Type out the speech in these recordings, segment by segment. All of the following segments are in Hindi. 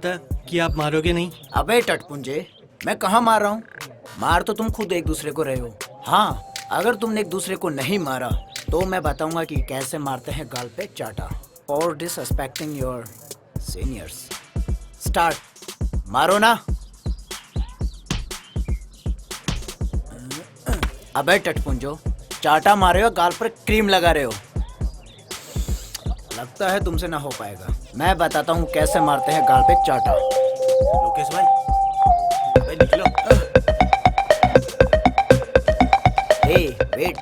था कि आप मारोगे नहीं। अबे टटपुंजे, मैं कहाँ मार रहा हूँ? मार तो तुम खुद एक दूसरे को रहे हो। हाँ, अगर तुमने एक दूसरे को नहीं मारा तो मैं बताऊंगा कि कैसे मारते हैं गाल पे चाटा। और डिसरिस्पेक्टिंग योर सीनियर्स। स्टार्ट। मारो ना। अबे टटपुंजो, चाटा मारे हो, गाल पर क्रीम लगा रहे हो। लगता है तुमसे ना हो पाएगा। मैं बताता हूँ कैसे मारते हैं गाल पे चाटा। लोकेश भाई, अबे निकलो। हे वेट,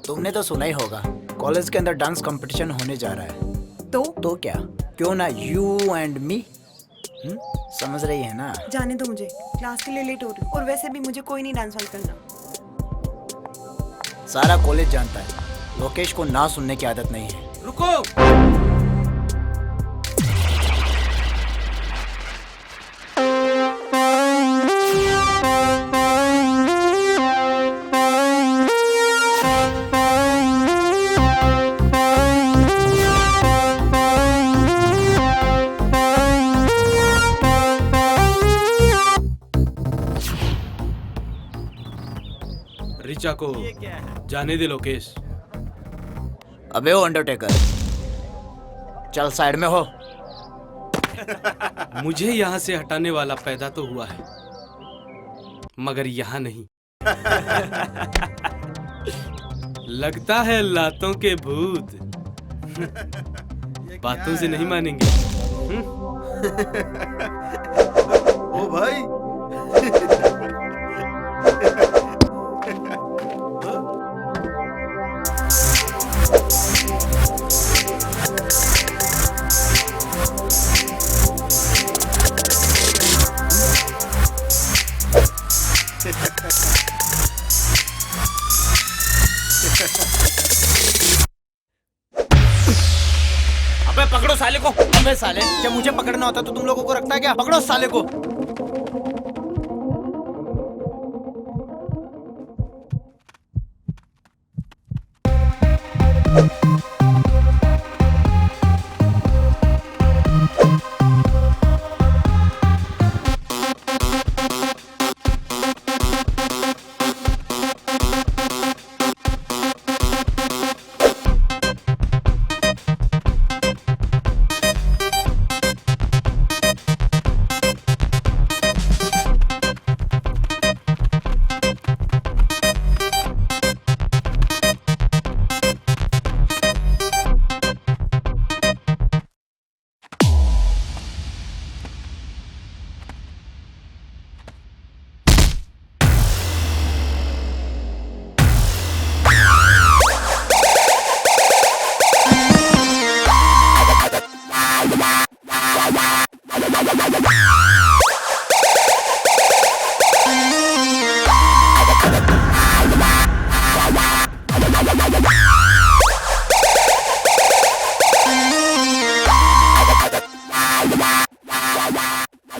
तुमने तो सुना ही होगा कॉलेज के अंदर डांस कंपटीशन होने जा रहा है। तो क्या, क्यों ना यू एंड मी? समझ रही है ना? जाने दो मुझे, क्लास के लिए लेट हो रही हूँ और वैसे भी मुझे कोई नहीं डांस वांस करना। सारा कॉलेज जानता है लोकेश को ना सुनने की आदत नहीं है। रुको। ऋचा को जाने दे लोकेश। अबे ओ अंडरटेकर, चल साइड में हो। मुझे यहाँ से हटाने वाला पैदा तो हुआ है, मगर यहाँ नहीं। लगता है लातों के भूत बातों से नहीं मानेंगे। ओ भाई, अबे पकड़ो साले को। अबे साले, जब मुझे पकड़ना होता तो तुम लोगों को रखता है क्या? पकड़ो साले को।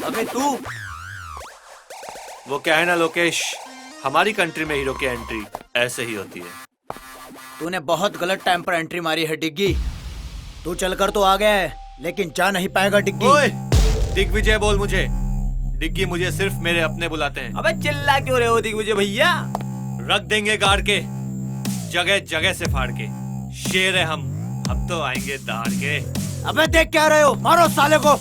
अबे तू, वो क्या है ना लोकेश, हमारी कंट्री में हीरो की एंट्री ऐसे ही होती है। तूने बहुत गलत टाइम पर एंट्री मारी है डिग्गी। तू चलकर तो आ गया है, लेकिन जा नहीं पाएगा डिग्गी। ओए, दिग्विजय बोल मुझे। डिग्गी मुझे सिर्फ मेरे अपने बुलाते हैं। अबे चिल्ला क्यों रहे हो दिग्विजय भैया? रख देंगे गाड़ के, जगह जगह से फाड़ के। शेर है हम तो आएंगे दाड़ के। अबे देख क्या रहे हो, मारो साले को।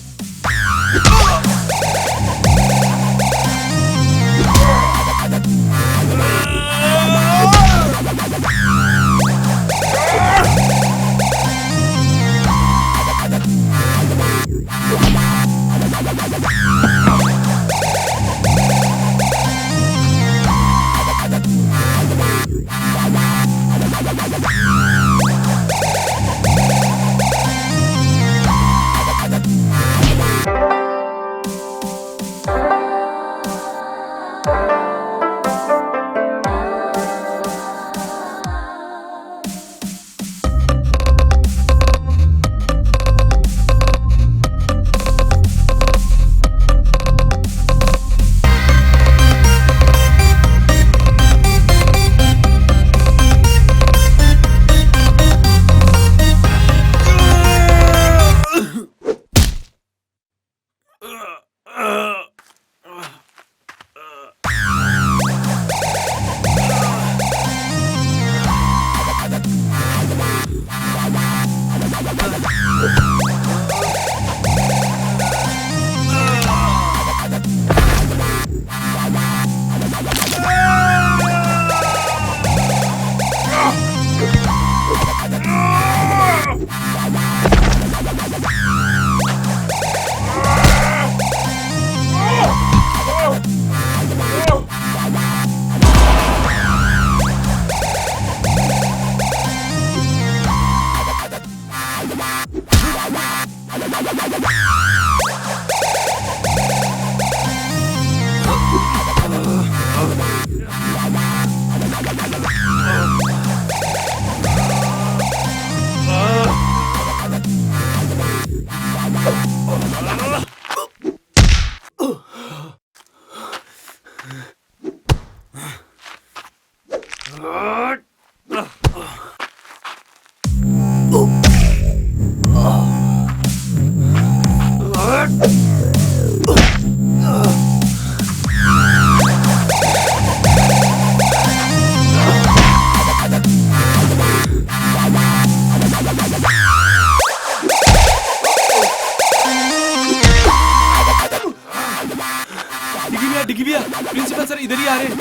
डिगी भैया, प्रिंसिपल सर इधर ही आ रहे हैं।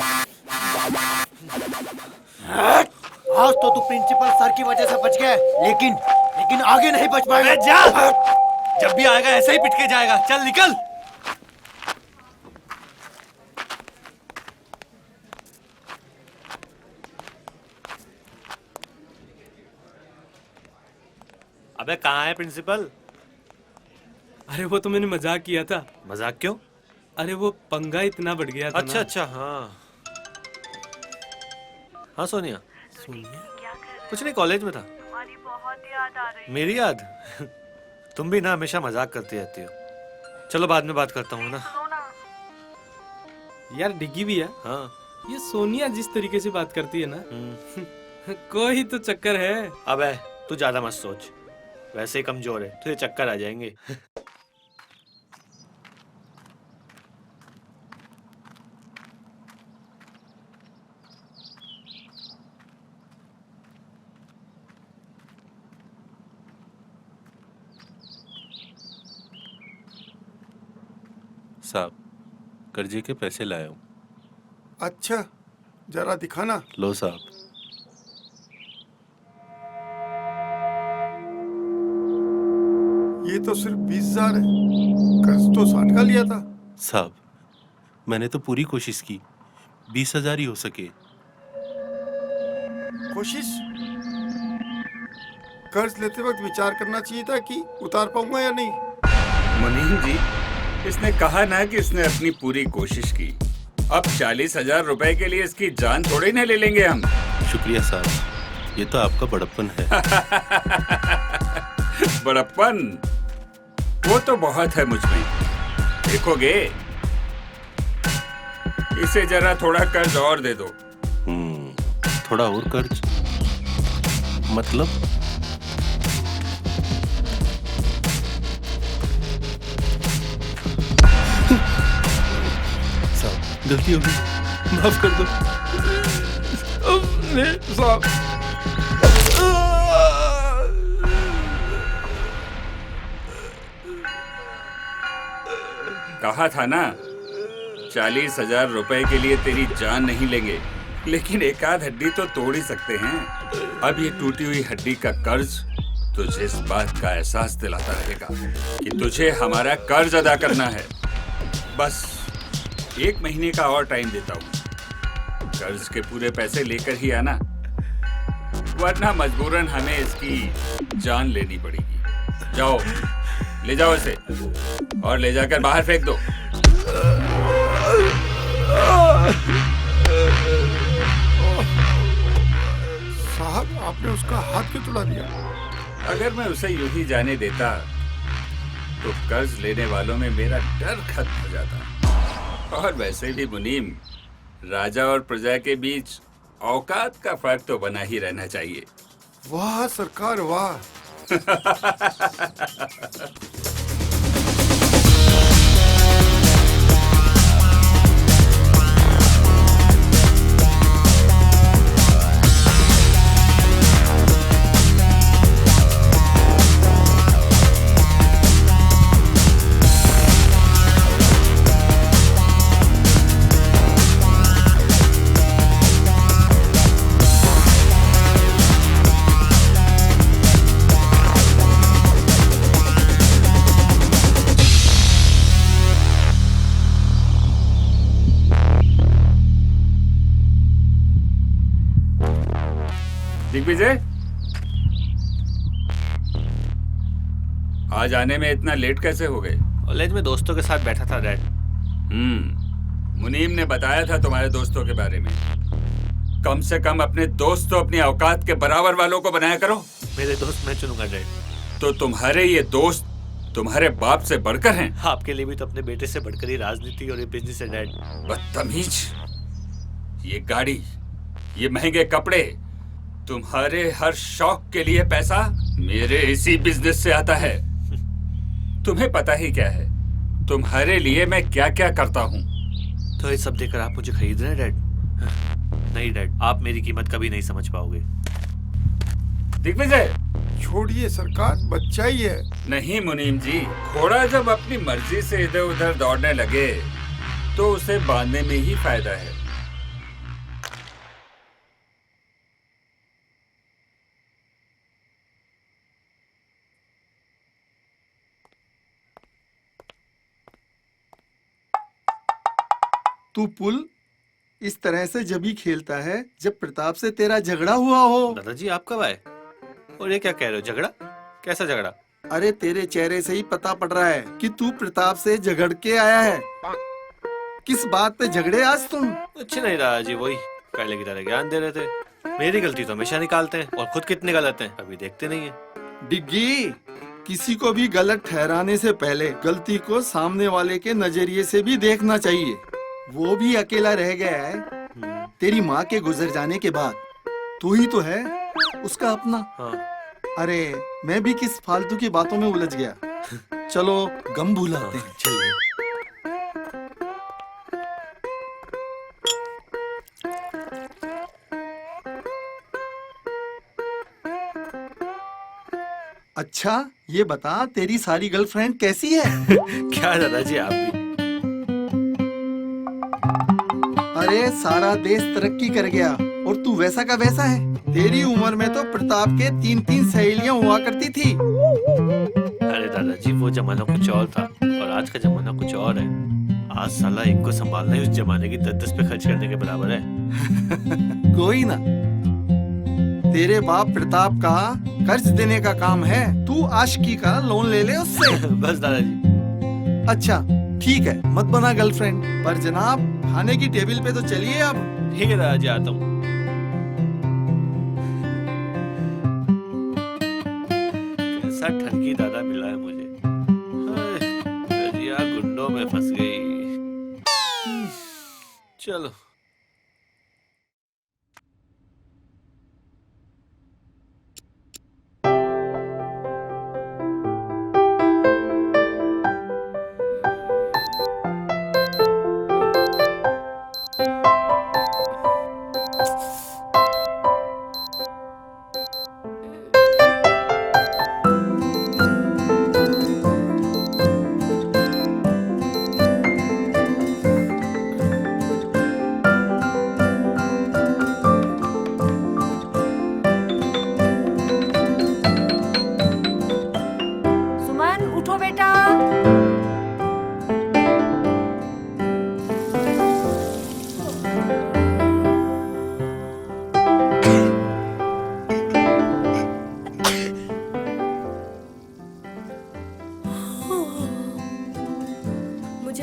आज तो तू प्रिंसिपल सर की वजह से बच गया, लेकिन आगे नहीं बच पाएगा। अबे जा, जब भी आएगा ऐसे ही पिट के जाएगा। चल निकल। अबे कहाँ है प्रिंसिपल? अरे वो तो मैंने मजाक किया था। मजाक क्यों? अरे वो पंगा इतना बढ़ गया था अच्छा ना। अच्छा, हाँ हाँ सोनिया। सोनिया? कुछ नहीं, कॉलेज में था। तुम्हारी बहुत याद आ रही। मेरी याद? तुम भी ना हमेशा मजाक करती रहती हो। चलो बाद में बात करता हूँ ना। यार डिगी भैया, हाँ। ये सोनिया जिस तरीके से बात करती है ना, हम्म। कोई तो चक्कर है। अबे तू ज्यादा मत सोच, वैसे ही कमजोर है, तुझे चक्कर आ जाएंगे। साहब, कर्जे के पैसे लाया हूँ। अच्छा, जरा दिखाना। लो साहब। ये तो सिर्फ 20,000 है, कर्ज तो 60 का लिया था। साहब, मैंने तो पूरी कोशिश की, 20,000 ही हो सके। कोशिश? कर्ज लेते वक्त विचार करना चाहिए था कि उतार पाऊंगा या नहीं। मुनीम जी, इसने कहा ना कि इसने अपनी पूरी कोशिश की। अब 40,000 रुपए के लिए इसकी जान थोड़ी ना ले लेंगे हम। शुक्रिया साहब, ये तो आपका बड़प्पन है। बड़प्पन वो तो बहुत है मुझ में। देखोगे, इसे जरा थोड़ा कर्ज और दे दो। थोड़ा और कर्ज मतलब? साहब गलती हो गई, माफ कर दो। साहब कहा था ना, 40,000 रुपए के लिए तेरी जान नहीं लेंगे, लेकिन एक आध हड्डी तो तोड़ ही सकते हैं। अब ये टूटी हुई हड्डी का कर्ज तुझे इस बात का एहसास दिलाता रहेगा कि तुझे हमारा कर्ज अदा करना है। बस 1 महीने का और टाइम देता हूँ। कर्ज के पूरे पैसे लेकर ही आना, वरना मजबूरन हमें इसकी जान लेनी पड़ेगी। जाओ, ले जाओ इसे और ले जाकर बाहर फेंक दो। साहब, आपने उसका हाथ क्यों तुड़ा दिया? अगर मैं उसे यूं ही जाने देता तो कर्ज लेने वालों में मेरा डर खत्म हो जाता। और वैसे भी मुनीम, राजा और प्रजा के बीच औकात का फर्क तो बना ही रहना चाहिए। वाह सरकार, वाह। दिग्विजय, आज आने में इतना लेट कैसे हो गए? कॉलेज में दोस्तों के साथ बैठा था डैड। मुनीम ने बताया था तुम्हारे दोस्तों के बारे में। कम से कम अपने दोस्त तो अपनी औकात के बराबर वालों को बनाया करो। मेरे दोस्त मैं चुनूंगा डैड। तो तुम्हारे ये दोस्त तुम्हारे बाप से बढ़कर हैं? आपके लिए भी तो अपने बेटे से बढ़कर ही राजनीति और ये बिजनेस है डैड। बदतमीज। ये गाड़ी, ये महंगे कपड़े, तुम्हारे हर शौक के लिए पैसा मेरे इसी बिजनेस से आता है। तुम्हें पता ही क्या है तुम्हारे लिए मैं क्या क्या करता हूँ। तो ये सब देखकर आप मुझे खरीद रहे हैं डैड? नहीं डैड, आप मेरी कीमत कभी नहीं समझ पाओगे। दिग्विजय, छोड़िए सरकार, बच्चा ही है। नहीं मुनीम जी, घोड़ा जब अपनी मर्जी से इधर उधर दौड़ने लगे तो उसे बांधने में ही फायदा है। तू पुल इस तरह से जब ही खेलता है जब प्रताप से तेरा झगड़ा हुआ हो। दादाजी आप कब आए? और ये क्या कह रहे हो? झगड़ा? कैसा झगड़ा? अरे तेरे चेहरे से ही पता पड़ रहा है कि तू प्रताप से झगड़ के आया है। किस बात पे झगड़े आज तुम? कुछ नहीं दादाजी, वही पहले की तरह ज्ञान दे रहे थे। मेरी गलती तो हमेशा निकालते हैं और खुद कितने गलत हैं कभी देखते नहीं है। डिग्गी, किसी को भी गलत ठहराने से पहले गलती को सामने वाले के नजरिए से भी देखना चाहिए। वो भी अकेला रह गया है तेरी माँ के गुजर जाने के बाद। तू ही तो है उसका अपना। हाँ। अरे मैं भी किस फालतू की बातों में उलझ गया। चलो गम भुलाते हैं। चलिए। अच्छा ये बता, तेरी सारी गर्लफ्रेंड कैसी है? क्या दादाजी आप भी? अरे सारा देश तरक्की कर गया और तू वैसा का वैसा है। तेरी उम्र में तो प्रताप के 3-3 सहेलियां हुआ करती थी। अरे दादाजी वो जमाना कुछ और था और आज का जमाना कुछ और है। आज साला एक को संभालना ही उस जमाने की 10-10 पे खर्च करने के बराबर है। कोई ना, तेरे बाप प्रताप का कर्ज देने का काम है। तू आशिकी का लोन ले ले उससे। बस दादाजी। अच्छा ठीक है, मत बना गर्लफ्रेंड, पर जनाब खाने की टेबल पे तो चलिए अब। ठीक है दादाजी, आता हूँ। कैसा ठगी दादा मिला है मुझे। दरिया गुंडों में फंस गई। चलो।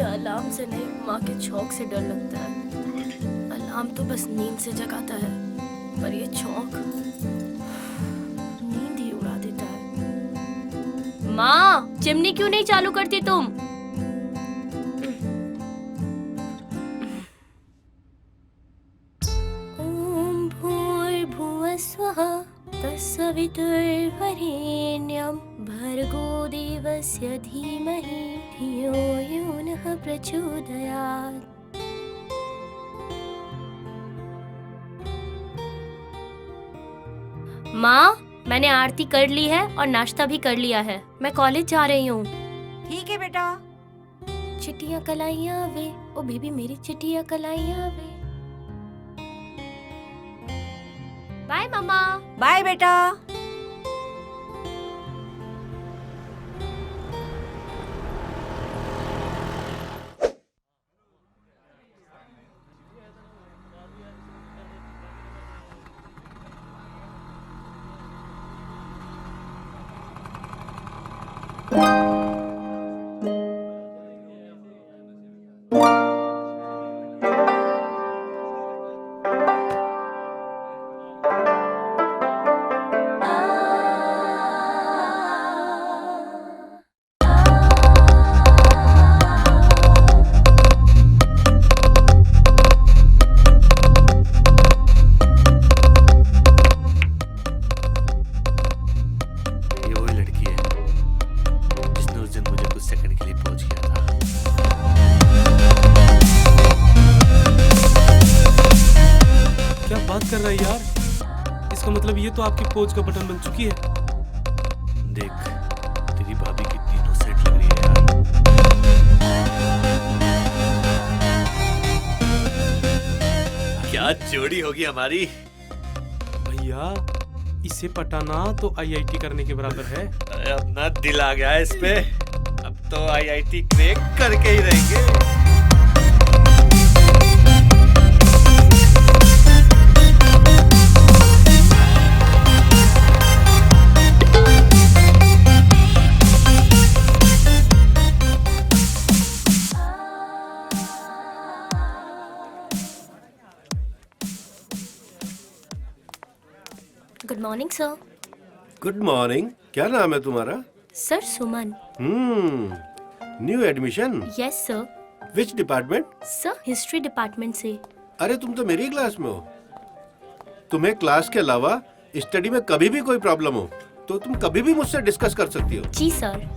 अलार्म से नहीं, माँ के छौंक से डर लगता है। अलार्म तो बस नींद से जगाता है, पर ये छौंक नींद ही उड़ा देता है। माँ, चिमनी क्यों नहीं चालू करती तुम? ओम भूर्भुवः स्वः तत्सवितुर्वरेण्यं भर्गो देवस्य धीमहि धियो यो नः प्रचोदयात्। माँ, मैंने आरती कर ली है और नाश्ता भी कर लिया है। मैं कॉलेज जा रही हूँ। ठीक है बेटा। चिट्टियाँ कलाइयाँ वे, ओ बेबी मेरी चिट्टियाँ कलाइयाँ वे। बाय मम्मा। बाय बेटा। कर रहा है यार? इसका मतलब ये तो आपकी पोज का बटन बन चुकी है। देख तेरी भाभी कितनी इनोसेंट लग रही है यार। क्या जोड़ी होगी हमारी। भैया इसे पटाना तो आईआईटी करने के बराबर है। अरे अपना दिल आ गया है इस पे। अब तो आईआईटी क्रैक करके ही रहेंगे। Good morning sir. Good morning. क्या नाम है तुम्हारा? Sir Suman. New admission? Yes sir. Which department? Sir history department से। अरे तुम तो मेरी क्लास में हो। तुम्हें क्लास के अलावा स्टडी में कभी भी कोई प्रॉब्लम हो तो तुम कभी भी मुझसे डिस्कस कर सकती हो। जी सर।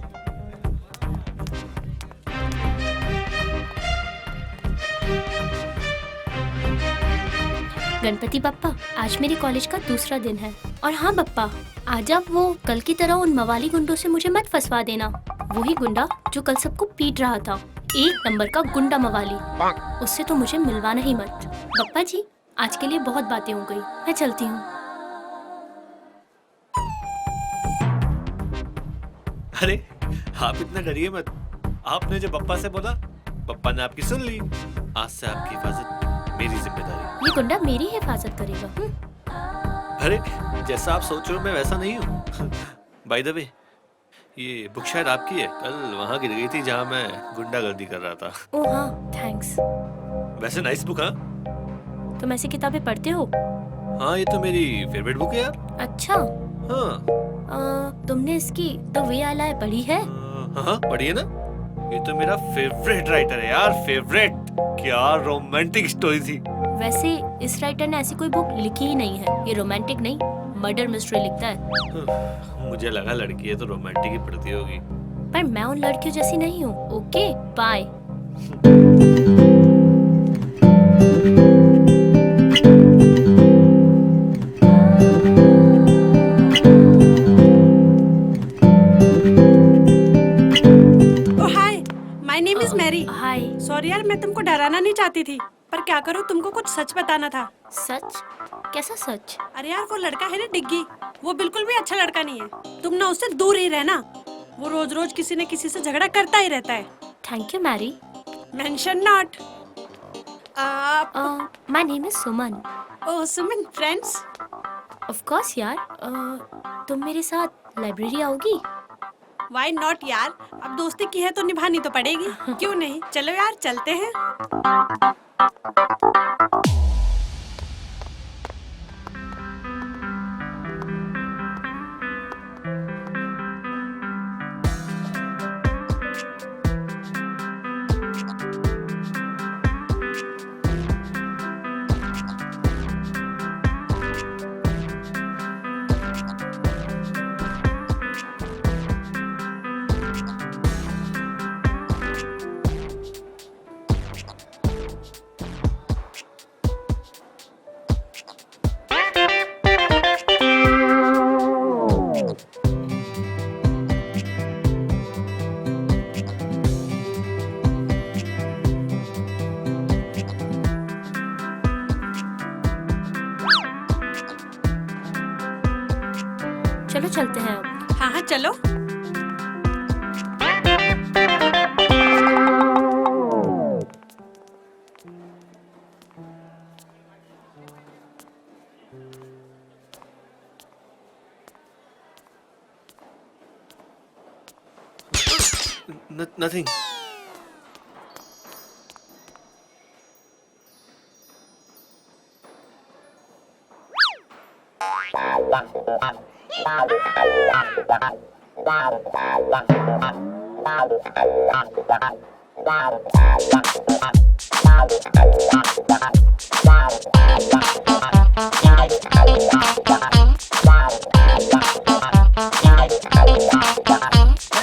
गणपति बप्पा, आज मेरे कॉलेज का दूसरा दिन है। और हाँ बप्पा, आज आप वो कल की तरह उन मवाली गुंडों से मुझे मत फंसवा देना। वही गुंडा जो कल सबको पीट रहा था, 1 नंबर का गुंडा मवाली। उससे तो मुझे मिलवाना ही मत। बप्पा जी, आज के लिए बहुत बातें हो गई, मैं चलती हूँ। अरे आप इतना डरिए मत। आपने जो पप्पा से बोला, पप्पा ने आपकी सुन ली। आज से आपकी हिफाजत मेरी जिम्मेदारी। ये गुंडा मेरी हिफाजत करेगा। अरे जैसा आप सोच रहे हो मैं वैसा नहीं हूँ। बाय द वे, ये बुक शायद आपकी है। कल वहाँ गिर गई थी जहाँ मैं गुंडागर्दी कर रहा था। ओह हाँ, थैंक्स। वैसे नाइस बुक। हाँ तुम ऐसी किताबें पढ़ते हो? हाँ, ये तो मेरी फेवरेट बुक है यार। अच्छा। हाँ। तुमने इसकी द वे आई लाई पढ़ी है? हाँ पढ़िए ना। ये तो मेरा फेवरेट राइटर है यार, फेवरेट। क्या रोमांटिक स्टोरी थी। वैसे इस राइटर ने ऐसी कोई बुक लिखी ही नहीं है। ये रोमांटिक नहीं, मर्डर मिस्ट्री लिखता है। मुझे लगा लड़की है तो रोमांटिक ही पढ़ती होगी। पर मैं उन लड़कियों जैसी नहीं हूँ। Okay bye. हाय। सॉरी यार, मैं तुमको डराना नहीं चाहती थी, पर क्या करूँ, तुमको कुछ सच बताना था। सच? कैसा सच? अरे यार, वो लड़का है ना डिग्गी, वो बिल्कुल भी अच्छा लड़का नहीं है। तुम ना उससे दूर ही रहना। वो रोज रोज किसी न किसी से झगड़ा करता ही रहता है। Thank you Mary. Mention not. My name is Suman. Oh Suman, friends? Of course यार। तुम मेरे साथ लाइब्रेरी आओगी? Why not यार, अब दोस्ती की है तो निभानी तो पड़ेगी। क्यों नहीं, चलो यार चलते हैं। चलो चलते हैं अब। हाँ हाँ चलो। Nothing.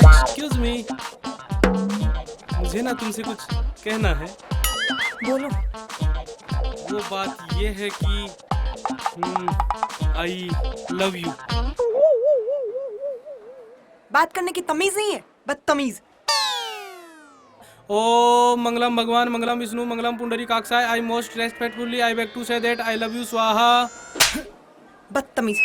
एक्सक्यूज मी, मुझे ना तुमसे कुछ कहना है। बोलो। वो बात ये है कि आई लव यू। बात करने की तमीज नहीं है, बदतमीज। ओ मंगलम भगवान, मंगलम विष्णु, मंगलम पुंडरी काक्षाय। I most respectfully I beg to say that I love you स्वाहा। बदतमीज।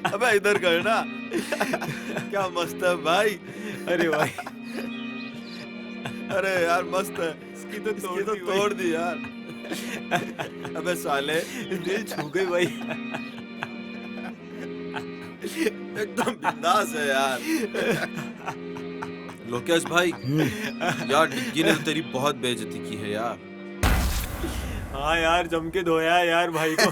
अबे इधर कर ना। क्या मस्त है भाई। अरे भाई, अरे यार मस्त है। इसकी तो तोड़ दी यार। अबे साले दिल छू गई भाई। एकदम बिंदास है यार। लोकेश भाई, यार डिग्गी ने तो तेरी बहुत बेइज्जती की है यार। हाँ यार, जम के धोया यार भाई को।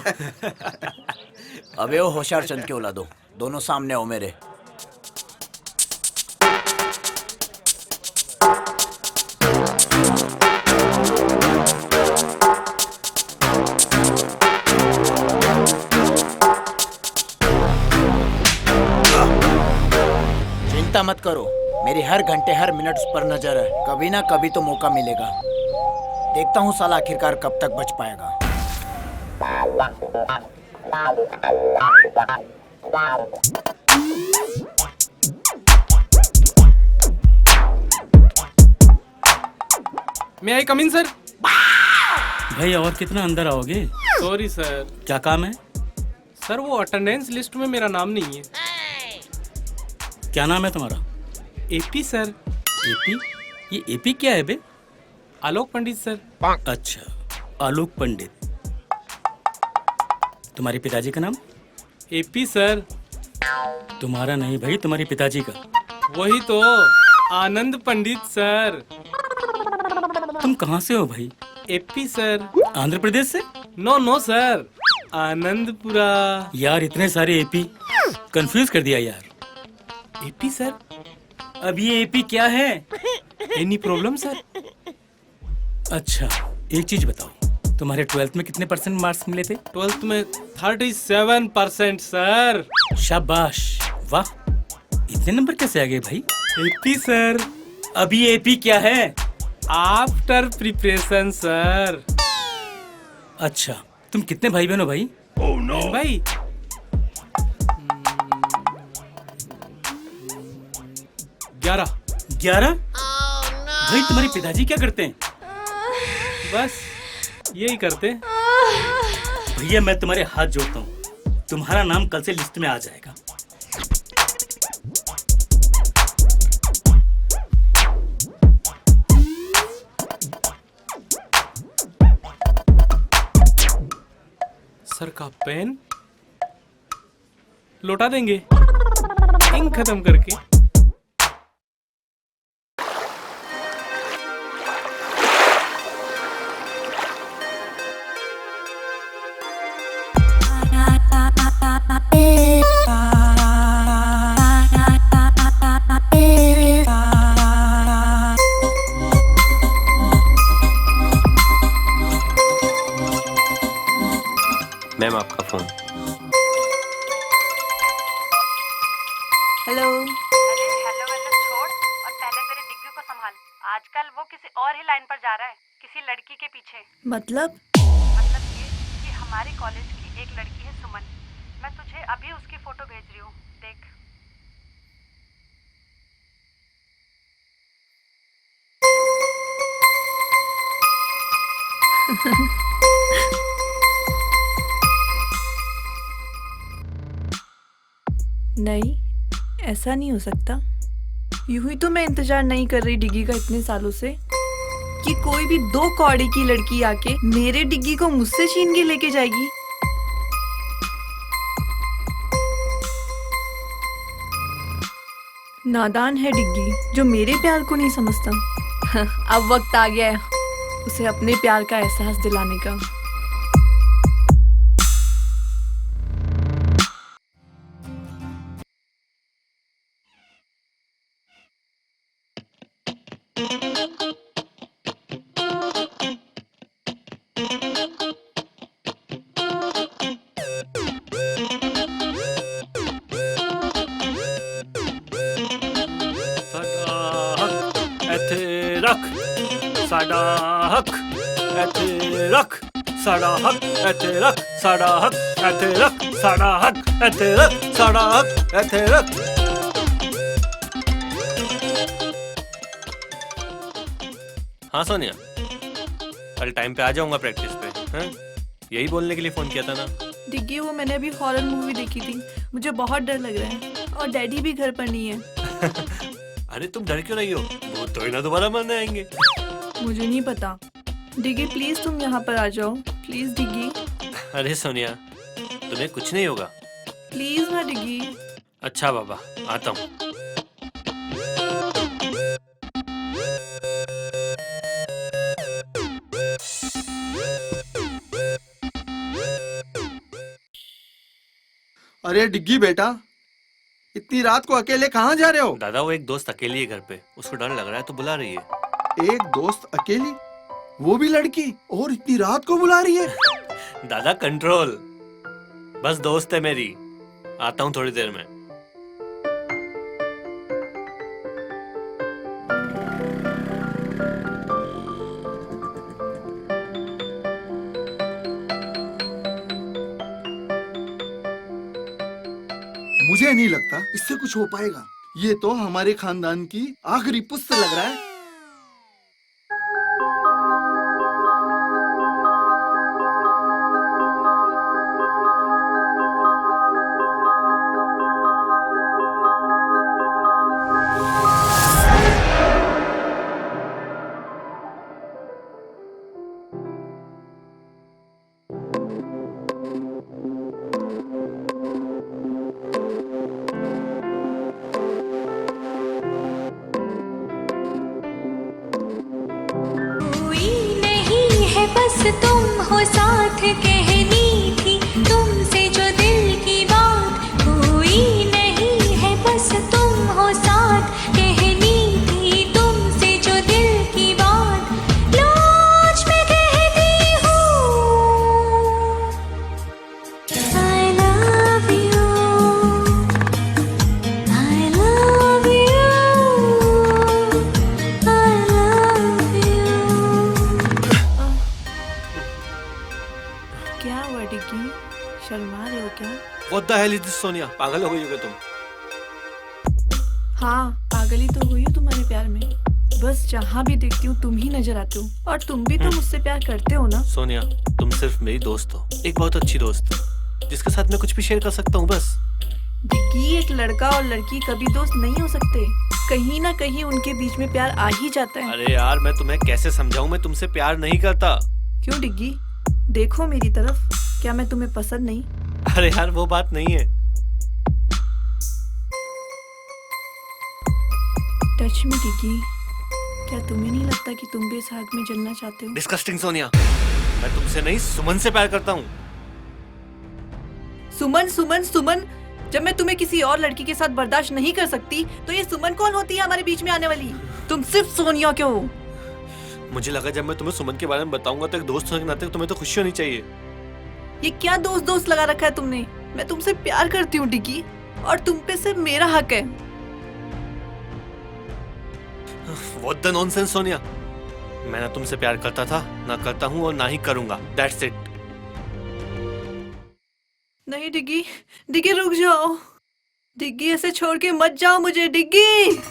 अबे वो होशियार चंद के औलादो, दोनों सामने हो मेरे। चिंता मत करो, मेरी हर घंटे हर मिनट उस पर नजर है। कभी ना कभी तो मौका मिलेगा। देखता हूँ साला आखिरकार कब तक बच पाएगा। मे आई कम इन सर? भाई और कितना अंदर आओगे? Sorry sir. क्या काम है? सर वो अटेंडेंस लिस्ट में मेरा नाम नहीं है। क्या नाम है तुम्हारा? AP sir. एपी? ये एपी क्या है बे? आलोक पंडित सर। अच्छा, आलोक पंडित। तुम्हारे पिताजी का नाम? AP sir. तुम्हारा नहीं भाई, तुम्हारे पिताजी का। वही तो, आनंद पंडित सर। तुम कहाँ से हो भाई? AP sir. आंध्र प्रदेश से? No no sir, Anandpura. यार इतने सारे एपी, कंफ्यूज कर दिया यार। AP sir. अब ये एपी क्या है? Any problem sir? अच्छा, एक चीज बताओ, तुम्हारे 12th में कितने % मार्क्स मिले थे? 12th में 37% सर। शाबाश, वाह, इतने नंबर कैसे आ गए भाई? AP sir. अभी एपी क्या है? After preparation sir. अच्छा, तुम कितने भाई बहन हो भाई? Oh, no. भाई 11। 11? भाई तुम्हारे पिताजी क्या करते हैं? बस यही करते। भैया मैं तुम्हारे हाथ जोड़ता हूँ, तुम्हारा नाम कल से लिस्ट में आ जाएगा। सर का पेन लौटा देंगे इंक खत्म करके। मैम आपका फोन। हेलो। अरे हेलो वेलो छोड़ और पहले मेरे डिग्गी को संभाल। आजकल वो किसी और ही लाइन पर जा रहा है, किसी लड़की के पीछे। मतलब ये कि हमारे कॉलेज की एक लड़की है सुमन। मैं तुझे अभी उसकी फोटो भेज रही हूँ, देख। नहीं, ऐसा नहीं हो सकता। यूं ही तो मैं इंतजार नहीं कर रही डिग्गी का इतने सालों से कि कोई भी 2 कौड़ी की लड़की आके मेरे डिग्गी को मुझसे छीन के लेके जाएगी। नादान है डिग्गी जो मेरे प्यार को नहीं समझता। अब वक्त आ गया है उसे अपने प्यार का एहसास दिलाने का। साडा हक ऐथे रख साडा हक ऐथे रख साडा हक ऐथे रख साडा हक ऐथे रख साडा हक ऐथे रख। हाँ सोनिया, कल टाइम पे आ जाऊंगा प्रैक्टिस पे। हाँ, यही बोलने के लिए फोन किया था ना। डिग्गी वो मैंने अभी हॉरर मूवी देखी थी, मुझे बहुत डर लग रहा है और डैडी भी घर पर नहीं है। अरे तुम डर क्यों रही हो, वो तो ही ना दोबारा मरने आएंगे। मुझे नहीं पता। डिग्गी प्लीज तुम यहाँ पर आ जाओ, प्लीज डिग्गी। अरे सोनिया तुम्हें कुछ नहीं होगा, प्लीज ना डिग्गी। अच्छा बाबा आता हूँ। अरे डिग्गी बेटा, इतनी रात को अकेले कहाँ जा रहे हो? दादा वो एक दोस्त अकेली है घर पे, उसको डर लग रहा है तो बुला रही है। एक दोस्त अकेली, वो भी लड़की, और इतनी रात को बुला रही है? दादा कंट्रोल, बस दोस्त है मेरी, आता हूँ थोड़ी देर में। मुझे नहीं लगता इससे कुछ हो पाएगा। ये तो हमारे खानदान की आखिरी पुस्त लग रहा है। बस तुम हो साथ, कहनी थी तुमसे जो दिल की बात। कोई नहीं है बस तुम हो साथ, कहनी थी तुमसे जो दिल की बात। लाज में कहती हूँ I love you, I love you, I love you। क्या हुआ डिग्गी, शर्मा रहे हो क्या? What the hell is this Sonia, पागल हो गई हो क्या तुम? हाँ, पागल ही तो हुई हूँ तुम्हारे प्यार में। बस जहाँ भी देखती हूँ तुम ही नजर आते हो, और तुम भी तो मुझसे प्यार करते हो ना? सोनिया तुम सिर्फ मेरी दोस्त हो, एक बहुत अच्छी दोस्त जिसके साथ मैं कुछ भी शेयर कर सकता हूँ बस। डिग्गी, एक लड़का और लड़की कभी दोस्त नहीं हो सकते, कहीं ना कहीं उनके बीच में प्यार आ ही जाता है। अरे यार मैं तुम्हें कैसे समझाऊं, मैं तुमसे प्यार नहीं करता। क्यों डिग्गी, देखो मेरी तरफ, क्या मैं तुम्हें पसंद नहीं? अरे यार वो बात नहीं है। टच मी डिग्गी, क्या तुम्हें नहीं लगता कि तुम भी इस आग में जलना चाहते हो? डिस्कस्टिंग सोनिया, मैं तुमसे नहीं सुमन से प्यार करता हूँ। सुमन सुमन सुमन, जब मैं तुम्हें किसी और लड़की के साथ बर्दाश्त नहीं कर सकती तो ये सुमन कौन होती है हमारे बीच में आने वाली? तुम सिर्फ सोनिया क्यों हो? मुझे लगा जब मैं तुम्हें सुमन के बारे में बताऊंगा तो एक दोस्त होने के नाते तुम्हें तो खुशी होनी चाहिए। ये क्या दोस्त दोस्त लगा रखा है तुमने? मैं तुमसे प्यार करती हूँ डिग्गी, और तुम पे सिर्फ मेरा हक है। What the nonsense सोनिया, मैं ना तुमसे प्यार करता था, ना करता हूँ और ना ही करूंगा। That's it। नहीं डिग्गी, डिग्गी रुक जाओ, डिग्गी ऐसे छोड़ के मत जाओ मुझे डिग्गी।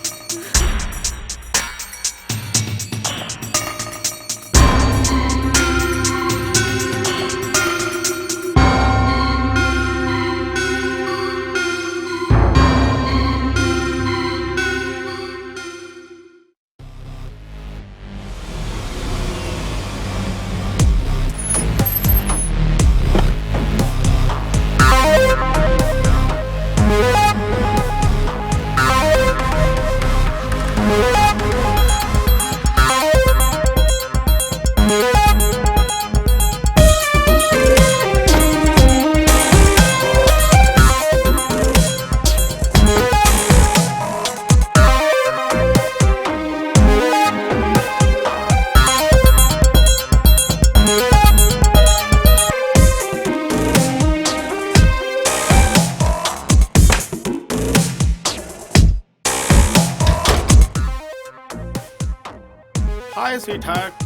हाय स्वीट हार्ट,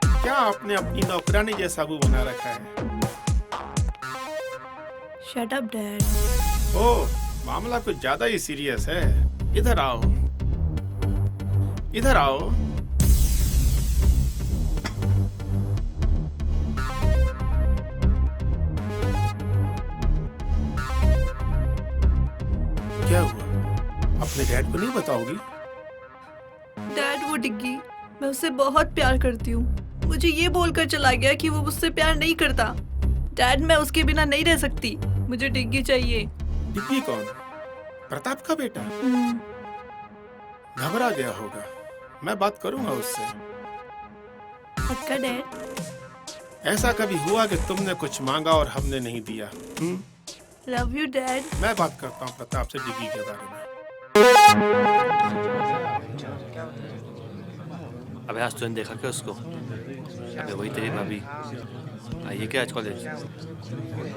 क्या आपने अपनी नौकरानी जैसा मुंह बना रखा है? Shut up dad. ओह, मामला कुछ ज्यादा ही सीरियस है। इधर आओ, इधर आओ। क्या हुआ? अपने डैड को नहीं बताओगी? डैड वो डिग्गी, मैं उससे बहुत प्यार करती हूँ। मुझे ये बोलकर चला गया कि वो मुझसे प्यार नहीं करता। डैड मैं उसके बिना नहीं रह सकती, मुझे डिग्गी चाहिए। डिग्गी कौन? प्रताप का बेटा? घबरा गया होगा, मैं बात करूंगा उससे। पक्का डैड? ऐसा कभी हुआ कि तुमने कुछ मांगा और हमने नहीं दिया? Love you dad. मैं बात करता हूँ प्रताप से डिग्गी के बारे में। अबे आज तूने देखा क्या उसको? अबे वही तेरी भाभी आई है क्या आज कॉलेज?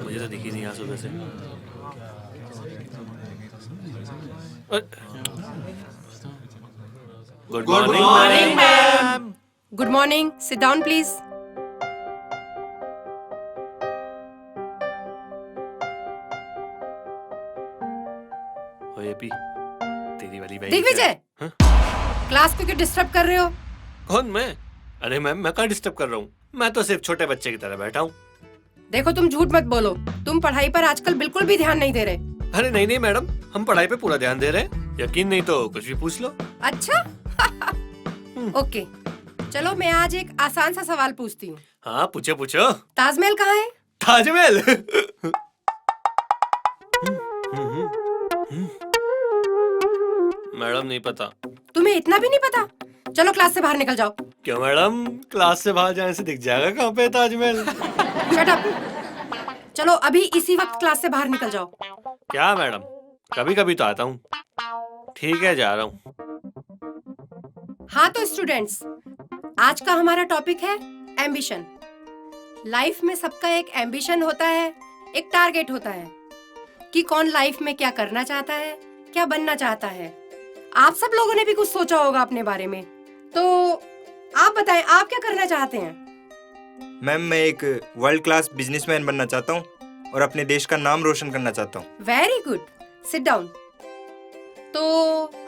मुझे तो दिखी नहीं आज सुबह से। Good morning ma'am. Good morning, sit down please. ओए पी, तेरी वाली बहन दिग्विजय, हाँ? क्लास को क्यों डिस्टर्ब कर रहे हो? कौन मैं? अरे मैम मैं कहाँ डिस्टर्ब कर रहा हूँ? मैं तो सिर्फ छोटे बच्चे की तरह बैठा हूँ। देखो तुम झूठ मत बोलो, तुम पढ़ाई पर आजकल बिल्कुल भी ध्यान नहीं दे रहे। अरे नहीं नहीं मैडम, हम पढ़ाई पे पूरा ध्यान दे रहे हैं। यकीन नहीं तो कुछ भी पूछ लो। अच्छा ओके, चलो मैं आज एक आसान सा सवाल पूछती हूँ। हाँ पूछो पूछो। ताजमहल कहाँ है? ताजमहल? मैडम नहीं पता। तुम्हें इतना भी नहीं पता? चलो क्लास से बाहर निकल जाओ। क्यों मैडम, क्लास से बाहर जाने से दिख जाएगा कहाँ पे ताजमहल? Shut up. चलो अभी इसी वक्त क्लास से बाहर निकल जाओ। क्या मैडम, कभी कभी तो आता हूँ। ठीक है जा रहा हूँ। हाँ तो स्टूडेंट्स, आज का हमारा टॉपिक है एम्बिशन। लाइफ में सबका एक एम्बिशन होता है, एक टारगेट होता है कि कौन लाइफ में क्या करना चाहता है, क्या बनना चाहता है। आप सब लोगों ने भी कुछ सोचा होगा अपने बारे में, तो आप बताएं आप क्या करना चाहते हैं? मैम मैं एक वर्ल्ड क्लास बिजनेसमैन बनना चाहता हूँ और अपने देश का नाम रोशन करना चाहता हूँ। Very good, sit down. तो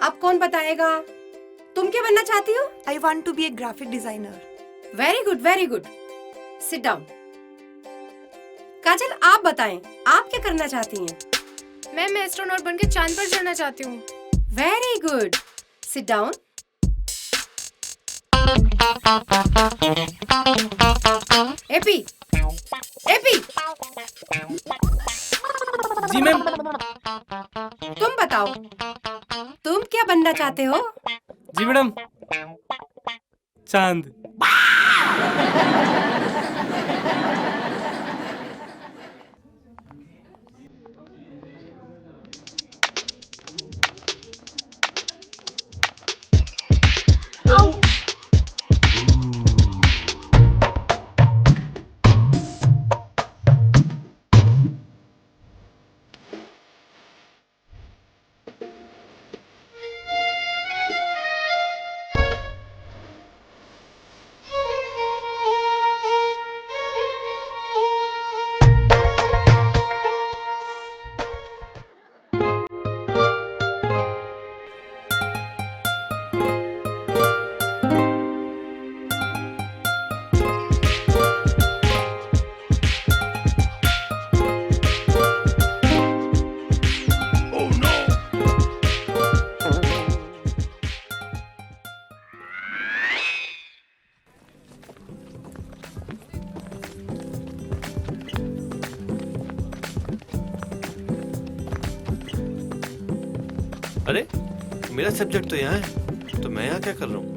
अब कौन बताएगा, तुम क्या बनना चाहती हो? I want to be a graphic designer. Very good very good, sit down. Kajal आप बताएं आप क्या करना चाहती हैं? मैं एस्ट्रोनॉट बनकर चांद पर जाना चाहती हूँ। Very good, sit down. एपी, एपी। जी मैम। तुम बताओ तुम क्या बनना चाहते हो? जी मैडम, चांद। अरे मेरा सब्जेक्ट तो यहाँ है, तो मैं यहाँ क्या कर रहा हूँ?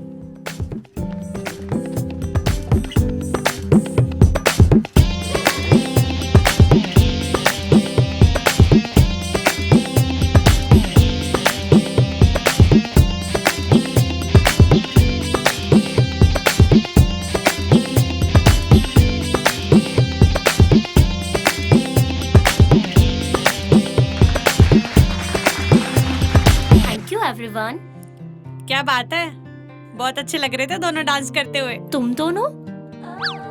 एवरीवन। क्या बात है, बहुत अच्छे लग रहे थे दोनों डांस करते हुए। तुम दोनों?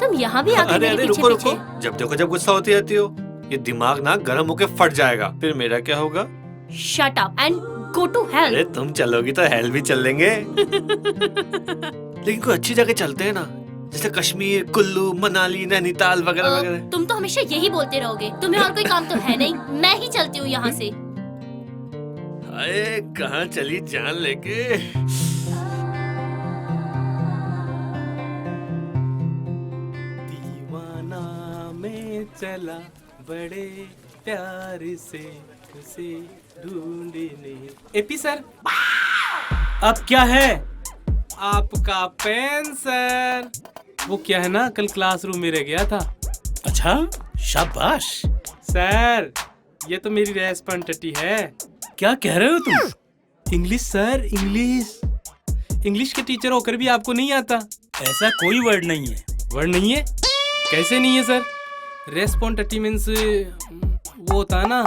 तुम यहाँ भी आगे अरे मेरे अरे पीछे रुको पीछे। रुको, जब देखो जब गुस्सा होती रहती हो, ये दिमाग ना गर्म होके फट जाएगा, फिर मेरा क्या होगा? Shut up and go to hell. अरे तुम चलोगी तो हेल भी चल लेंगे। लेकिन कोई अच्छी जगह चलते हैं ना, जैसे कश्मीर, कुल्लू, मनाली, नैनीताल वगैरह वगैरह। तुम तो हमेशा यही बोलते रहोगे, तुम्हें और कोई काम तो है नहीं। मैं ही चलती हूँ यहाँ से। अरे कहाँ चली जान लेके? दीवाना में चला बड़े प्यार से उसे ढूंढने। एपी सर, अब क्या है? आपका पेन सर। वो क्या है ना, कल क्लासरूम में रह गया था। अच्छा, शाबाश। सर ये तो मेरी रेस्पॉन्सिबिलिटी है। क्या कह रहे हो तुम? English sir, English. इंग्लिश के टीचर होकर भी आपको नहीं आता? ऐसा कोई वर्ड नहीं है। वर्ड नहीं है? कैसे नहीं है सर? रेस्पॉन्सिबिलिटी मींस वो होता है ना,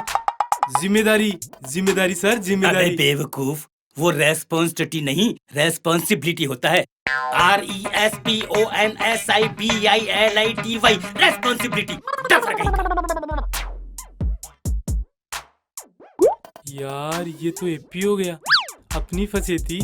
जिम्मेदारी। जिम्मेदारी सर, अरे जिम्मेदारी। बेवकूफ, वो रेस्पॉन्सिबिलिटी नहीं, रेस्पॉन्सिबिलिटी होता है। RESPONSIBILITY, responsibility. यार ये तो एपी हो गया, अपनी फंसी थी।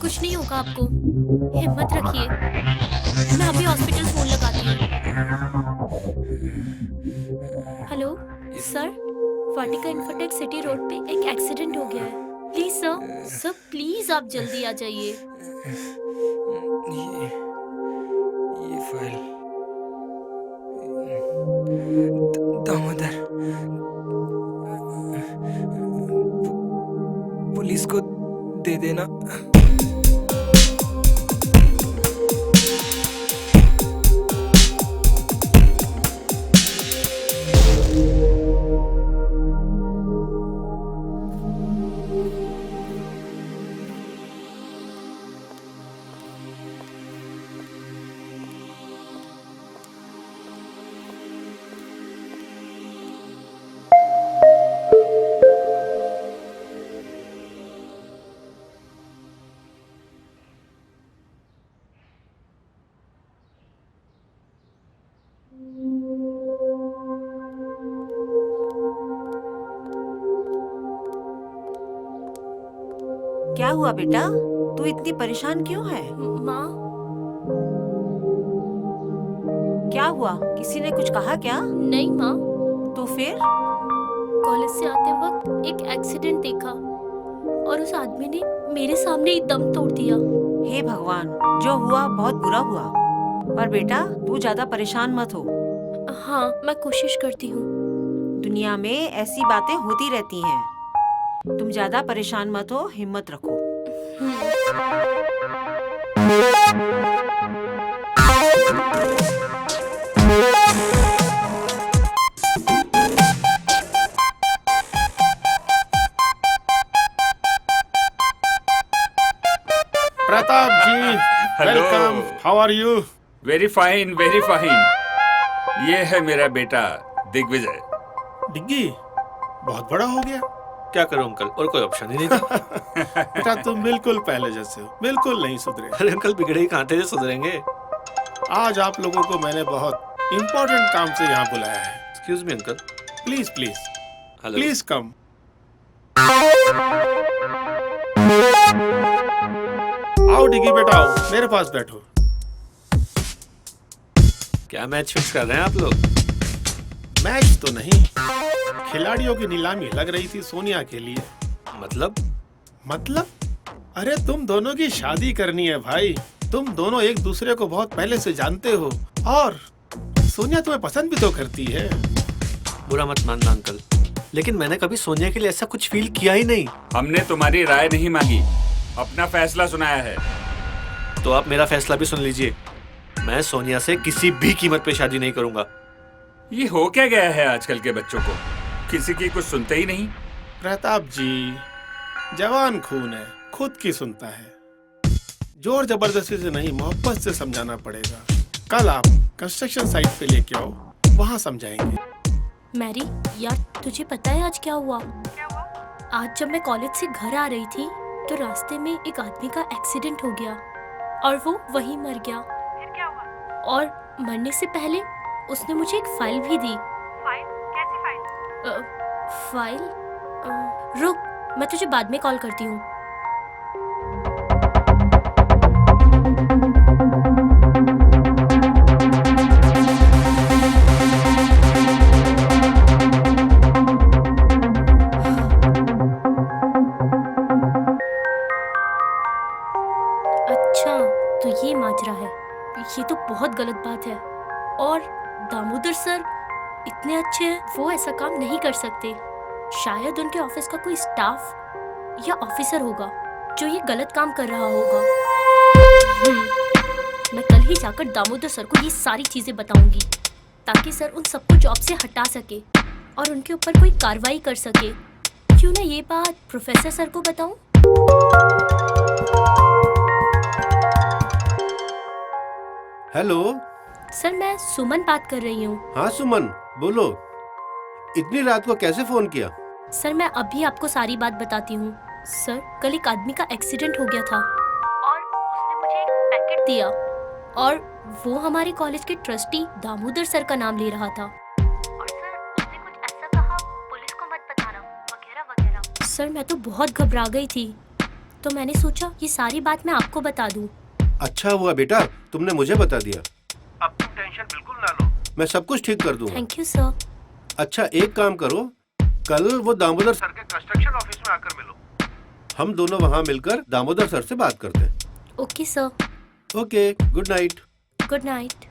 कुछ नहीं होगा आपको, हिम्मत रखिए। मैं अभी हॉस्पिटल फोन लगाती हूँ। हेलो सर, वाटिका इन्फोटेक सिटी रोड पे एक एक्सीडेंट हो गया है। प्लीज सर प्लीज आप जल्दी आ जाइए। ये फाइल दामोदर, पुलिस को दे देना। क्या हुआ बेटा, तू इतनी परेशान क्यों है? माँ, क्या हुआ, किसी ने कुछ कहा क्या? नहीं माँ। तो फिर? कॉलेज से आते वक्त एक एक्सीडेंट देखा और उस आदमी ने मेरे सामने ही दम तोड़ दिया। हे भगवान, जो हुआ बहुत बुरा हुआ, पर बेटा तू ज्यादा परेशान मत हो। हाँ, मैं कोशिश करती हूँ। दुनिया में ऐसी बातें होती रहती हैं, तुम ज्यादा परेशान मत हो, हिम्मत रखो। Pratap ji, welcome. How are you? Very fine, very fine. ये है मेरा बेटा दिग्विजय। डिग्गी बहुत बड़ा हो गया। क्या करूं अंकल, और कोई ऑप्शन ही नहीं था। बेटा तुम बिल्कुल पहले जैसे हो, बिल्कुल नहीं सुधरे। अरे अंकल बिगड़े ही कहाँ थे जो सुधरेंगे। आज आप लोगों को मैंने बहुत इम्पोर्टेंट काम से यहाँ बुलाया है। Excuse me uncle. Please please hello. Please come. आओ डिग्गी बेटा, आओ मेरे पास बैठो। क्या मैच फिक्स कर रहे हैं आप लोग? मैच तो नहीं, खिलाड़ियों की नीलामी लग रही थी सोनिया के लिए। मतलब अरे तुम दोनों की शादी करनी है भाई। तुम दोनों एक दूसरे को बहुत पहले से जानते हो और सोनिया तुम्हें पसंद भी तो करती है। बुरा मत मानना अंकल, लेकिन मैंने कभी सोनिया के लिए ऐसा कुछ फील किया ही नहीं। हमने तुम्हारी राय नहीं मांगी, अपना फैसला सुनाया है। तो आप मेरा फैसला भी सुन लीजिए। मैं सोनिया से किसी भी कीमत पे शादी नहीं करूंगा। ये हो क्या गया है आजकल के बच्चों को, किसी की कुछ सुनते ही नहीं। प्रताप जी, जवान खून है, खुद की सुनता है। जोर जबरदस्ती से नहीं, मोहब्बत से समझाना पड़ेगा। कल आप कंस्ट्रक्शन साइट पे लेके आओ, वहाँ समझाएंगे। मैरी यार, तुझे पता है आज क्या हुआ? आज जब मैं कॉलेज से घर आ रही थी तो रास्ते में एक आदमी का एक्सीडेंट हो गया और वो वहीं मर गया। फिर क्या हुआ? और मरने से पहले उसने मुझे एक फाइल भी दी। फाइल? कैसी फाइल? फाइल? रुक, मैं तुझे बाद में कॉल करती हूँ। अच्छा, तो ये माजरा है। ये तो बहुत गलत बात है। और दामोदर सर इतने अच्छे हैं, वो ऐसा काम नहीं कर सकते। शायद उनके ऑफिस का कोई स्टाफ या ऑफिसर होगा जो ये गलत काम कर रहा होगा। मैं कल ही जाकर दामोदर सर को ये सारी चीजें बताऊंगी ताकि सर उन सबको जॉब से हटा सके और उनके ऊपर कोई कार्रवाई कर सके। क्यों ना ये बात प्रोफेसर सर को बताऊं? हेलो सर, मैं सुमन बात कर रही हूँ। हाँ सुमन, बोलो। इतनी रात को कैसे फोन किया? सर, मैं अभी आपको सारी बात बताती हूँ। सर, कल एक आदमी का एक्सीडेंट हो गया था और उसने मुझे एक पैकेट दिया और वो हमारे कॉलेज के ट्रस्टी दामोदर सर का नाम ले रहा था। और सर, उसने कुछ ऐसा कहा, पुलिस को मत बताना वगैरह वगैरह। सर, मैं तो बहुत घबरा गई थी, तो मैंने सोचा ये सारी बात मैं आपको बता दूं। अच्छा हुआ बेटा, तुमने मुझे बता दिया। अब तुम टेंशन बिल्कुल ना लो, मैं सब कुछ ठीक कर दूंगा। Thank you sir. अच्छा, एक काम करो, कल वो दामोदर सर के कंस्ट्रक्शन ऑफिस में आकर मिलो। हम दोनों वहाँ मिलकर दामोदर सर से बात करते हैं। Okay sir. Okay, good night. Good night.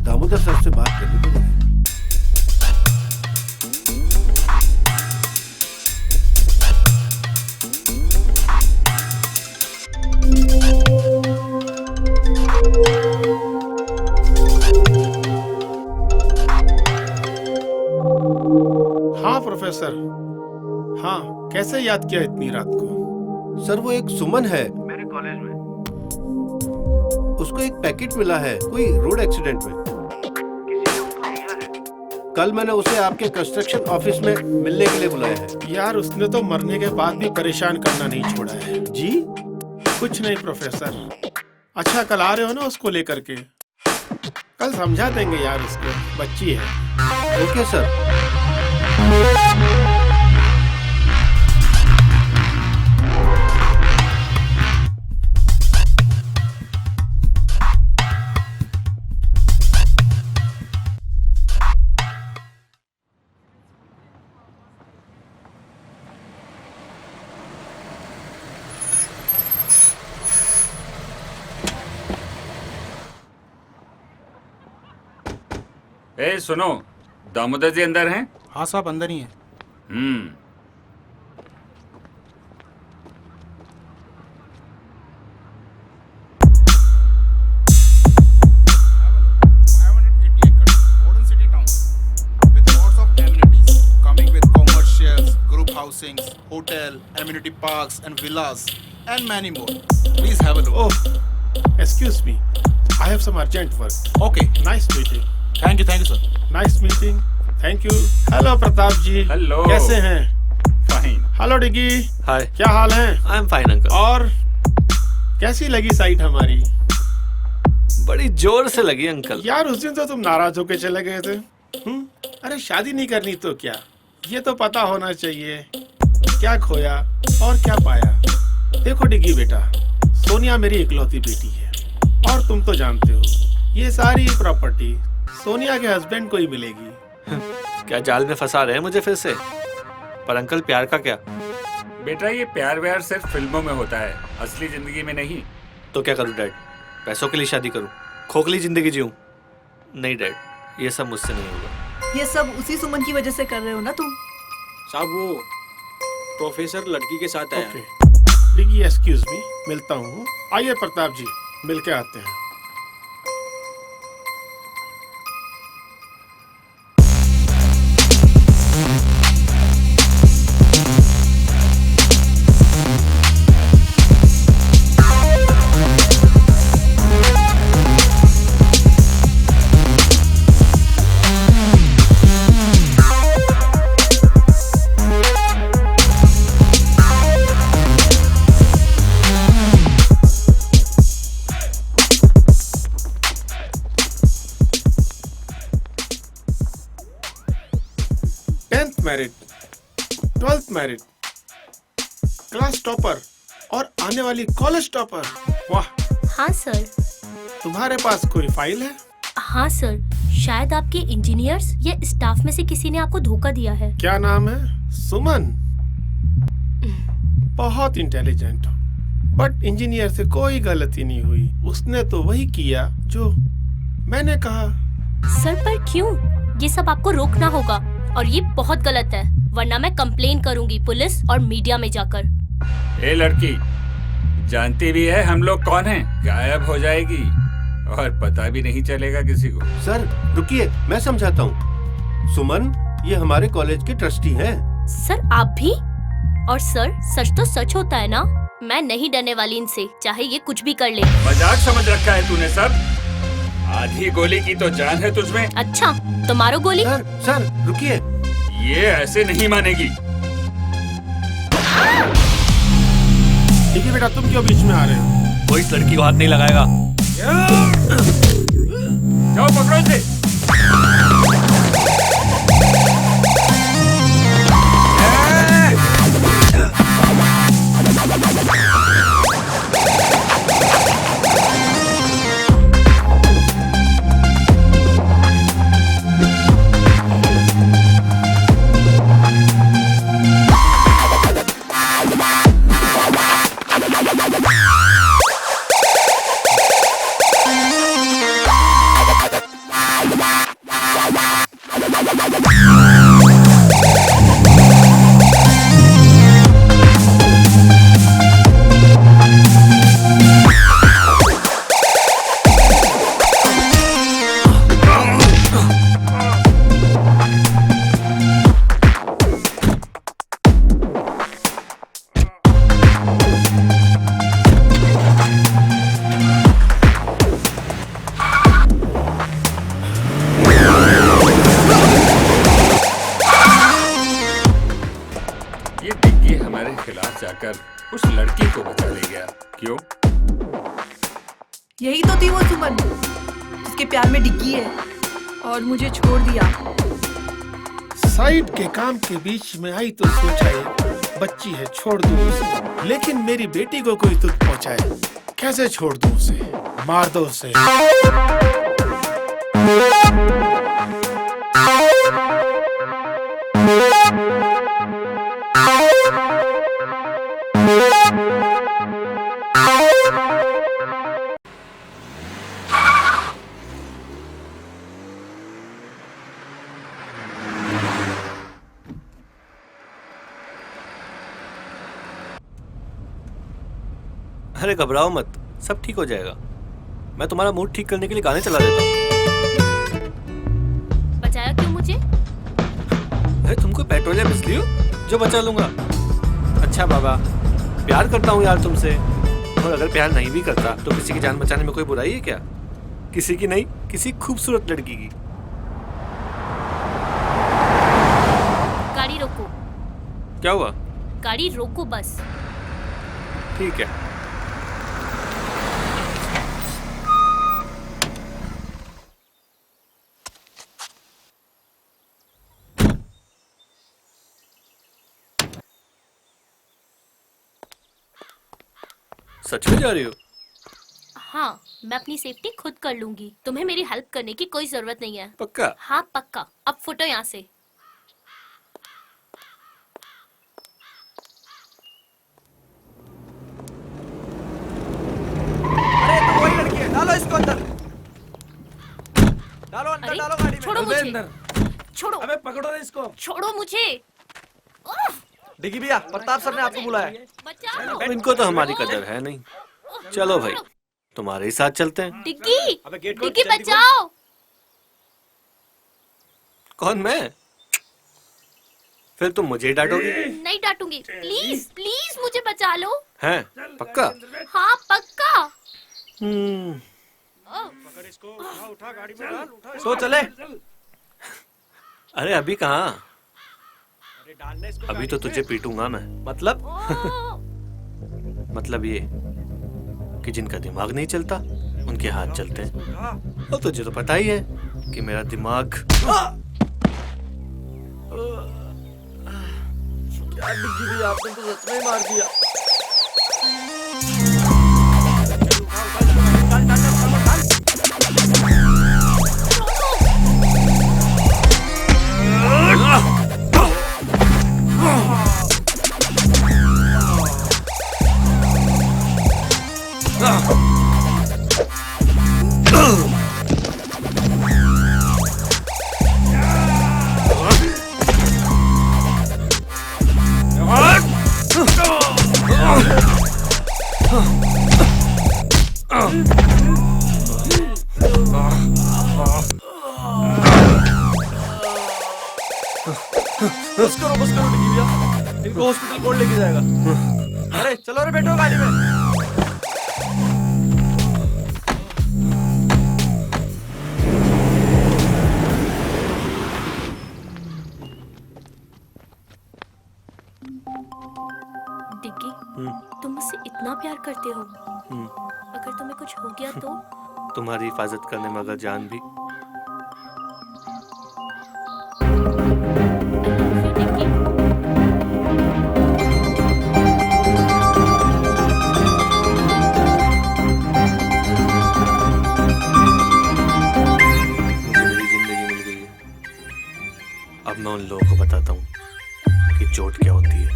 Damodar sir से बात करनी पड़ेगी। हाँ प्रोफेसर, हाँ कैसे याद किया इतनी रात को? सर, वो एक सुमन है मेरे कॉलेज में, उसको एक पैकेट मिला है कोई रोड एक्सीडेंट में। कल मैंने उसे आपके कंस्ट्रक्शन ऑफिस में मिलने के लिए बुलाया है। यार, उसने तो मरने के बाद भी परेशान करना नहीं छोड़ा है। जी? कुछ नहीं प्रोफेसर। अच्छा, कल आ रहे हो ना उसको लेकर के? कल समझा देंगे यार उसको, बच्ची है। Okay sir. ए सुनो, दामोदर जी अंदर हैं? हाँ साहब, अंदर ही हैं। Housing, hotel, amenity parks and villas and many more. Please have a look. Oh, excuse me. I have some urgent work. Okay. Nice meeting. Thank you, sir. Nice meeting. Thank you. Hello Pratap ji. Hello. कैसे हैं? फाइन। हेलो डिगी। हाय। क्या हाल है? I am fine uncle. और कैसी लगी साइट हमारी? बड़ी जोर से लगी अंकल। यार उस दिन तो तुम नाराज होके चले गए थे। अरे शादी नहीं करनी तो क्या, ये तो पता होना चाहिए क्या खोया और क्या पाया। देखो डिगी बेटा, सोनिया मेरी इकलौती बेटी है और तुम तो जानते हो ये सारी प्रॉपर्टी सोनिया के हस्बैंड को ही मिलेगी। क्या जाल में फंसा रहे हैं मुझे फिर से? पर अंकल प्यार का क्या? बेटा ये प्यार व्यार सिर्फ फिल्मों में होता है, असली जिंदगी में नहीं। तो क्या करूं डैड? पैसों के लिए शादी करूं? खोखली जिंदगी जीऊं? नहीं डैड, ये सब मुझसे नहीं होगा। ये सब उसी सुमन की वजह से कर रहे हो ना तुम? साहब वो प्रोफेसर लड़की के साथ आया। डिगी एक्सक्यूज मी, मिलता हूँ। आइए प्रताप जी, मिल के आते हैं। Married, 12th married, class topper और आने वाली कॉलेज टॉपर। वाह। हाँ सर। तुम्हारे पास कोई फाइल है? हाँ सर, शायद आपके इंजीनियर्स या स्टाफ में से किसी ने आपको धोखा दिया है। क्या नाम है? सुमन। बहुत इंटेलिजेंट हो, बट इंजीनियर से कोई गलती नहीं हुई। उसने तो वही किया जो मैंने कहा। सर पर क्यों? ये सब आपको रोकना होगा और ये बहुत गलत है, वरना मैं कंप्लेन करूंगी पुलिस और मीडिया में जाकर। ए लड़की, जानती भी है हम लोग कौन हैं? गायब हो जाएगी और पता भी नहीं चलेगा किसी को। सर रुकिए, मैं समझाता हूँ। सुमन ये हमारे कॉलेज के ट्रस्टी हैं। सर आप भी? और सर सच तो सच होता है ना, मैं नहीं डरने वाली इनसे, चाहे ये कुछ भी कर ले। मजाक समझ रखा है तूने सर? आधी गोली की तो जान है तुझमें। अच्छा तो मारो गोली। सर रुकिए, ये ऐसे नहीं मानेगी। ठीक है बेटा, तुम क्यों बीच में आ रहे हो? कोई इस लड़की को हाथ नहीं लगाएगा। जाओ पकड़ो इसे। उस लड़की को बचा ले गया। क्यों? यही तो थी वो सुमन जिसके प्यार में डिग्गी है और मुझे छोड़ दिया। साइड के काम के बीच में आई तो सोचा ये बच्ची है छोड़ दूं उसे, लेकिन मेरी बेटी को कोई दुख पहुंचाए कैसे छोड़ दूं उसे? मार दो उसे। अरे घबराओ मत, सब ठीक हो जाएगा। मैं तुम्हारा मूड ठीक करने के लिए गाने चला देता हूँ। बचाया क्यों मुझे? अरे तुम कोई पेट्रोल या बिजली हो जो बचा लूंगा? अच्छा बाबा, प्यार करता हूँ यार तुमसे, और अगर प्यार नहीं भी करता तो किसी की जान बचाने में कोई बुराई है क्या? किसी की नहीं, किसी खूबसूरत लड़की की। क्या हुआ? गाड़ी रोको बस। ठीक है। सच में जा रही हो? हाँ, मैं अपनी सेफ्टी खुद कर लूंगी। तुम्हें मेरी हेल्प करने की कोई जरूरत नहीं है। पक्का? हाँ पक्का। अब फुटो यहाँ से। अरे तो वही लड़की है, डालो इसको अंदर। डालो अंदर, अरे, डालो गाड़ी में। छोड़ो मुझे। छोड़ो। अबे पकड़ो ना इसको। छोड़ो मुझे। उफ, डिग्गी भैया, प्रताप सर ने आपको बुलाया। बचाओ। अब इनको तो हमारी कदर है नहीं। चलो भाई, तुम्हारे ही साथ चलते हैं। डिग्गी, अबे गेट खोल, डिग्गी जल्दी खोल। बचाओ। कौन, मैं? फिर तुम मुझे ही डांटोगी? नहीं डांटूंगी। प्लीज प्लीज मुझे बचा लो। हैं? पक्का? हाँ पक्का। पकड़ इसको, उठा गाड़ी में डाल, उठा। सो चले। अरे अभी कहाँ? अरे डालने इसको। अभी तो तुझे पीटूंगा मैं। मतलब? मतलब ये कि जिनका दिमाग नहीं चलता उनके हाथ चलते हैं। और तुझे तो पता ही है कि मेरा दिमाग। क्या डिग्गी भैया, आपने तो सच में मार दिया। बस करो डिग्गी भैया, इनको हॉस्पिटल कौन लेके जाएगा? अरे चलो रे, बैठो गाड़ी में। डिग्गी, तुम मुझसे इतना प्यार करते हो, अगर तुम्हें कुछ हो गया तो? तुम्हारी हिफाजत करने में अगर जान भी। अब मैं उन लोगों को बताता हूँ कि चोट क्या होती है।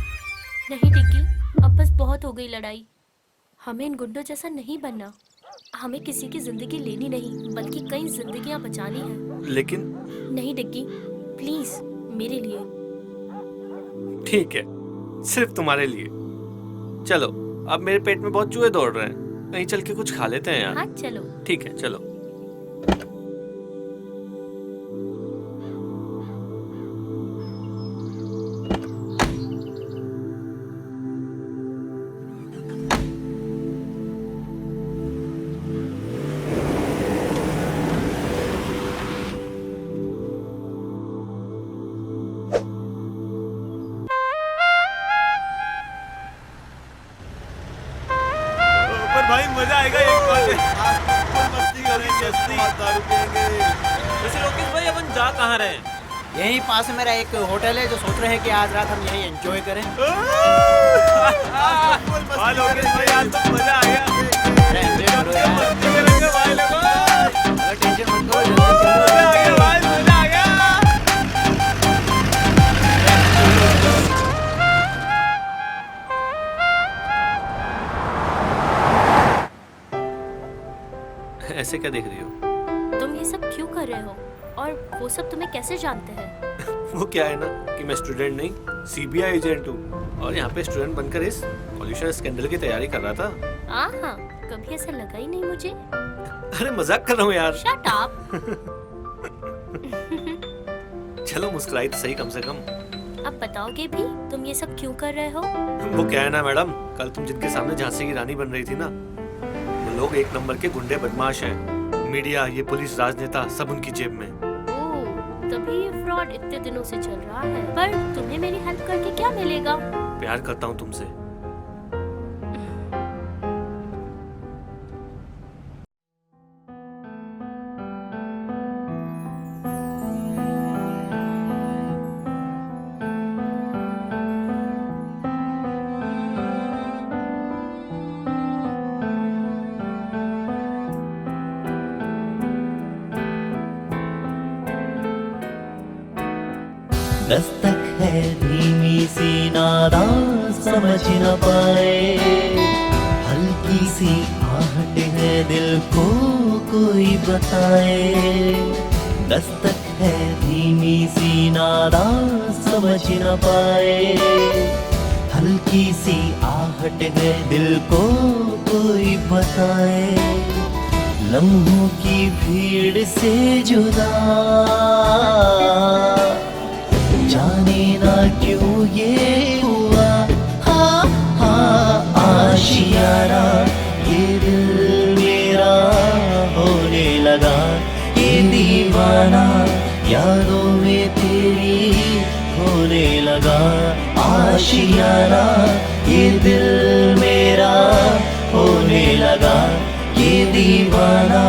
नहीं डिग्गी, अब बस बहुत हो गई लड़ाई। हमें इन गुंडों जैसा नहीं बनना। हमें किसी की जिंदगी लेनी नहीं, बल्कि कई जिंदगियां बचानी है। लेकिन नहीं डिग्गी, प्लीज मेरे लिए। ठीक है, सिर्फ तुम्हारे लिए। चलो, अब मेरे पेट में बहुत चूहे दौड़ रहे हैं, कहीं चल के कुछ खा लेते हैं यार। हाँ चलो। ठीक है, चलो। भाई मजा आएगा एक बार मस्ती करेंगे, दारू पिएंगे। वैसे लोकेश भाई, अपन जा कहाँ रहे हैं? यहीं पास में मेरा एक होटल है, जो सोच रहे हैं कि आज रात हम यहीं एंजॉय करें। लोकेश भाई, आज तो मजा आ गया। टेंशन मत करो, ऐसे क्या देख रही हो? तुम ये सब क्यों कर रहे हो? और वो सब तुम्हें कैसे जानते हैं? वो क्या है ना कि मैं स्टूडेंट नहीं, सीबीआई एजेंट हूँ, और यहाँ पे स्टूडेंट बनकर इस पॉल्यूशन स्कैंडल की तैयारी कर रहा था। हाँ, कभी ऐसा लगा ही नहीं मुझे। अरे मजाक कर रहा हूँ यार। Shut up. चलो मुस्कुराई तो सही कम से कम। अब बताओगे भी तुम ये सब क्यों कर रहे हो? वो क्या है ना मैडम, कल तुम जिनके सामने झांसी की रानी बन रही थी ना, वो लोग एक नंबर के गुंडे बदमाश हैं। मीडिया, ये पुलिस, राजनेता सब उनकी जेब में। तभी ये फ्रॉड इतने दिनों से चल रहा है। पर तुम्हें मेरी हेल्प करके क्या मिलेगा? प्यार करता हूँ तुमसे। दस्तक है धीमी सी नादा समझ न पाए, हल्की सी आहट है दिल को कोई बताए। दस्तक है धीमी सी नादा समझ न पाए, हल्की सी आहट है दिल को कोई बताए। लम्हों की भीड़ से जुदा जाने ना क्यों ये हुआ, हाँ हाँ आशियाना ये दिल मेरा होने लगा। ये दीवाना यादों में तेरी होने लगा। आशियाना ये दिल मेरा होने लगा। ये दीवाना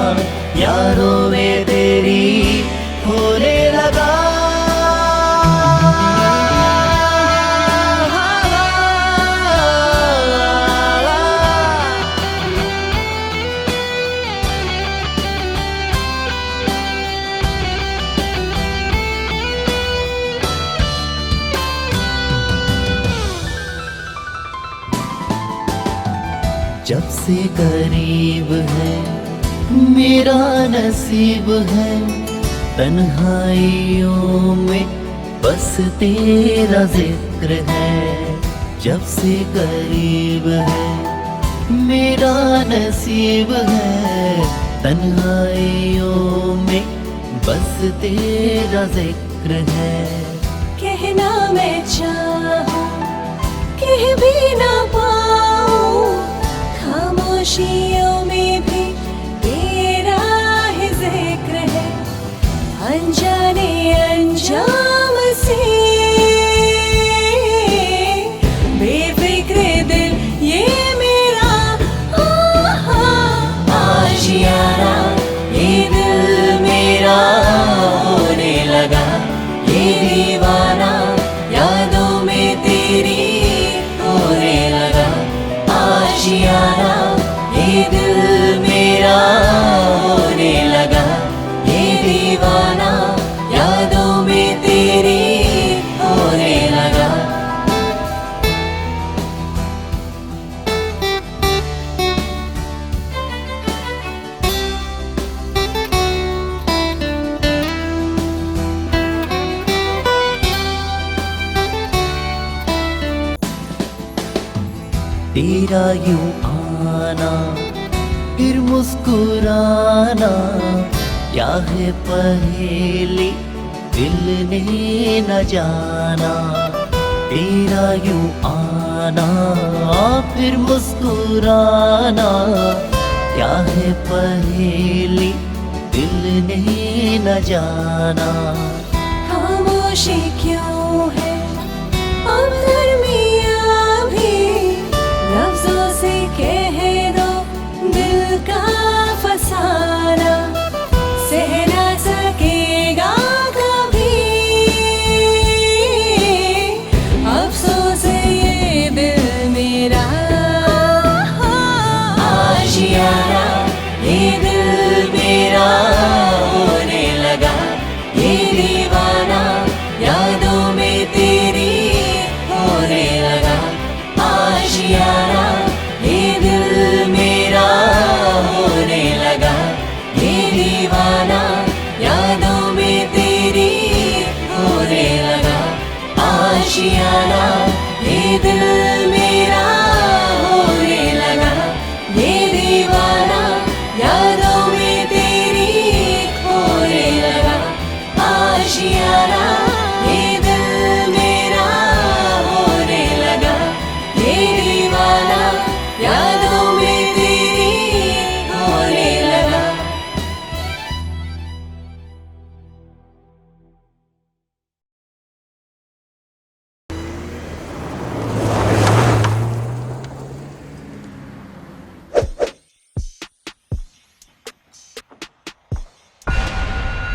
यादों में तेरी होने लगा। जब से करीब है मेरा नसीब है, तन्हाइयों में बस तेरा जिक्र है। जब से करीब है मेरा नसीब है, तन्हाइयों में बस तेरा जिक्र है। कहना मैं चाहूं कह भी ना पाऊं, खामोशियों में भी तेरा ही जिक्र है। अनजाने अंजाम से बेफिक्र दिल ये मेरा, आशियाना ये दिल मेरा होने लगा। ये दीवाना यादों में तेरी होने लगा। आशियाना ये दिल मेरा होने लगा। ये दीवाना यादों में तेरी होने लगा। तेरा यूं आना फिर मुस्कुराना, क्या है पहेली दिल ने न जाना। तेरा यूं आना फिर मुस्कुराना, क्या है पहेली दिल ने न जाना। खामोशी क्यों है अब दरमियां भी, लफ्जों से कह दो दिल का फसाना। सह ना सकेगा कभी अफसोस ये दिल मेरा। आशियाना ये दिल मेरा होने लगा। ये दीवाना यादों में तेरी होने लगा। आशियाना ये दिल मेरा होने लगा। ये दीवाना यादों में तेरी होने लगा। आशियाना ये दिल मेरा होने लगा। ये दीवाना यादों में तेरी होने लगा। आशियाना ये दिल मेरा होने लगा। ये दीवाना यादों में तेरी होने लगा।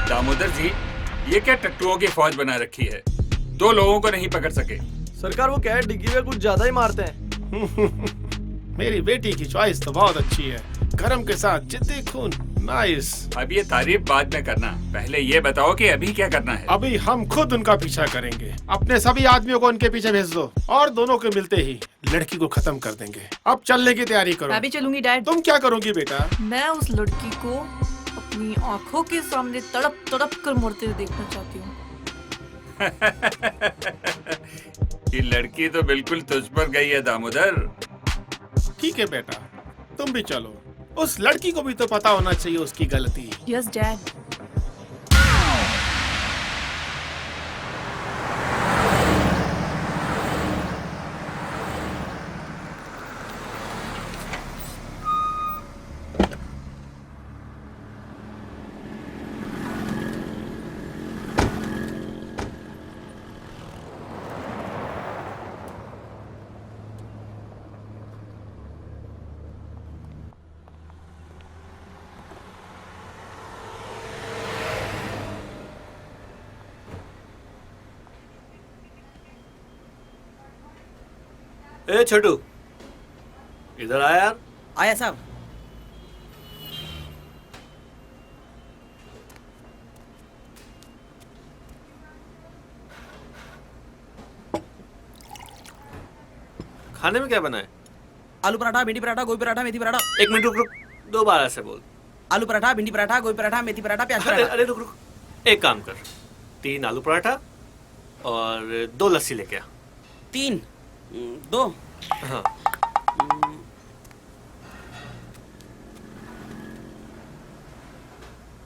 दामोदर जी, ये क्या टट्टुओं की फौज बना रखी है? 2 लोगों को नहीं पकड़ सके। सरकार, वो क्या है, डिग्गी में कुछ ज्यादा ही मारते हैं। मेरी बेटी की चॉइस तो बहुत अच्छी है, गरम के साथ जिद्दी खून, नाइस। अब ये तारीफ बाद में करना, पहले ये बताओ कि अभी क्या करना है? अभी हम खुद उनका पीछा करेंगे। अपने सभी आदमियों को उनके पीछे भेज दो और दोनों के मिलते ही लड़की को खत्म कर देंगे। अब चलने की तैयारी करो। मैं भी चलूंगी डैड। तुम क्या करोगी बेटा? मैं उस लड़की को अपनी आंखों के सामने तड़प तड़प कर मरते हुए देखना चाहती हूँ। ये लड़की तो बिल्कुल तुझ पर गई है दामोदर। ठीक है बेटा, तुम भी चलो। उस लड़की को भी तो पता होना चाहिए उसकी गलती। Yes dad. ए छोटू, इधर आया यार। आया साहब। खाने में क्या बना है? आलू पराठा, भिंडी पराठा, गोभी पराठा, मेथी पराठा। 1 मिनट रुक रुक, 2 बार ऐसे बोल। आलू पराठा, भिंडी पराठा, गोभी पराठा, मेथी पराठा, प्याज अरे पराठा। अरे रुक रुक, एक काम कर, 3 आलू पराठा और 2 लस्सी लेके आ। 3, 2। हाँ।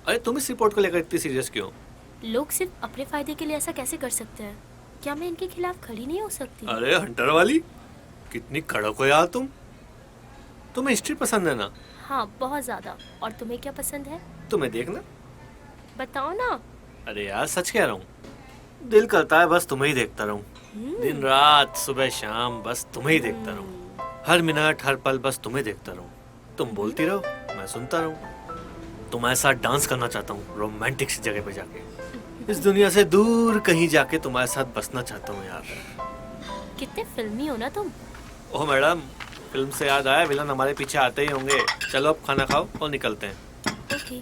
अरे तुम इस रिपोर्ट को लेकर इतनी सीरियस क्यों? लोग सिर्फ अपने फायदे के लिए ऐसा कैसे कर सकते हैं? क्या मैं इनके खिलाफ खड़ी नहीं हो सकती? अरे हंटर वाली, कितनी कड़क हो यार तुम। तुम्हें हिस्ट्री पसंद है ना? हाँ, बहुत ज्यादा। और तुम्हें क्या पसंद है? तुम्हें देखना। बताओ ना। अरे यार सच कह रहा हूँ, दिल करता है बस तुम्हें ही देखता रहूं। दिन रात, सुबह शाम, बस तुम्हें ही देखता रहूं। हर मिनट, हर पल बस तुम्हें देखता रहूं। तुम बोलती रहो, मैं सुनता रहूं। तुम्हारे साथ डांस करना चाहता हूँ, रोमांटिक सी जगह पे जाके। इस दुनिया से दूर कहीं जाके तुम्हारे साथ बसना चाहता हूँ यार। कितने फिल्मी हो ना तुम। ओह मैडम, फिल्म से याद आया, विलन हमारे पीछे आते ही होंगे। चलो अब खाना खाओ और निकलते हैं। ओके।